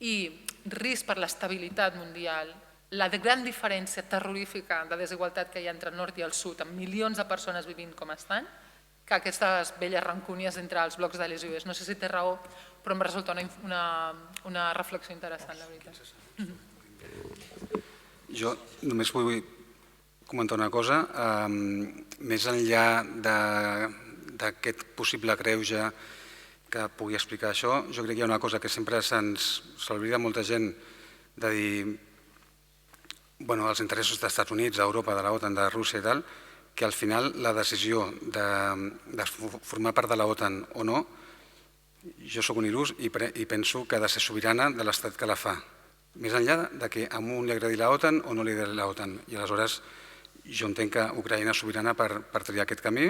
i risc per l'estabilitat mundial, la gran diferència terrorífica de desigualtat que hi ha entre el nord i el sud, amb milions de persones vivint com estan, que aquestes velles rancúnies entre els blocs de l'est i oest. No sé si té raó, però em resulta una reflexió interessant, la veritat. Jo només vull comentar una cosa. Més enllà d'aquest possible greuge que pugui explicar això, jo crec que hi ha una cosa que sempre s'oblida molta gent de dir els interessos dels Estats Units, d'Europa, de l'OTAN, de Rússia i tal, que al final la decisió de formar part de l'OTAN o no, jo soc un il·lús i penso que ha de ser sobirana de l'estat que la fa. Més enllà que a un li agradi l'OTAN o no li agradi l'OTAN. I aleshores jo entenc que Ucraïna és sobirana per triar aquest camí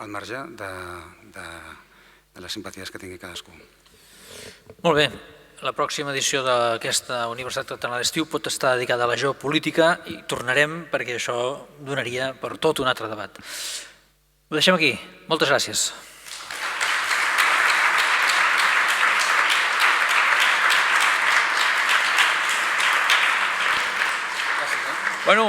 al marge de les simpaties que tingui cadascú. Molt bé. La pròxima edició d'aquesta Universitat Catalana d'Estiu pot estar dedicada a la geopolítica i tornarem perquè això donaria per tot un altre debat. Ho deixem aquí. Moltes gràcies. Bueno.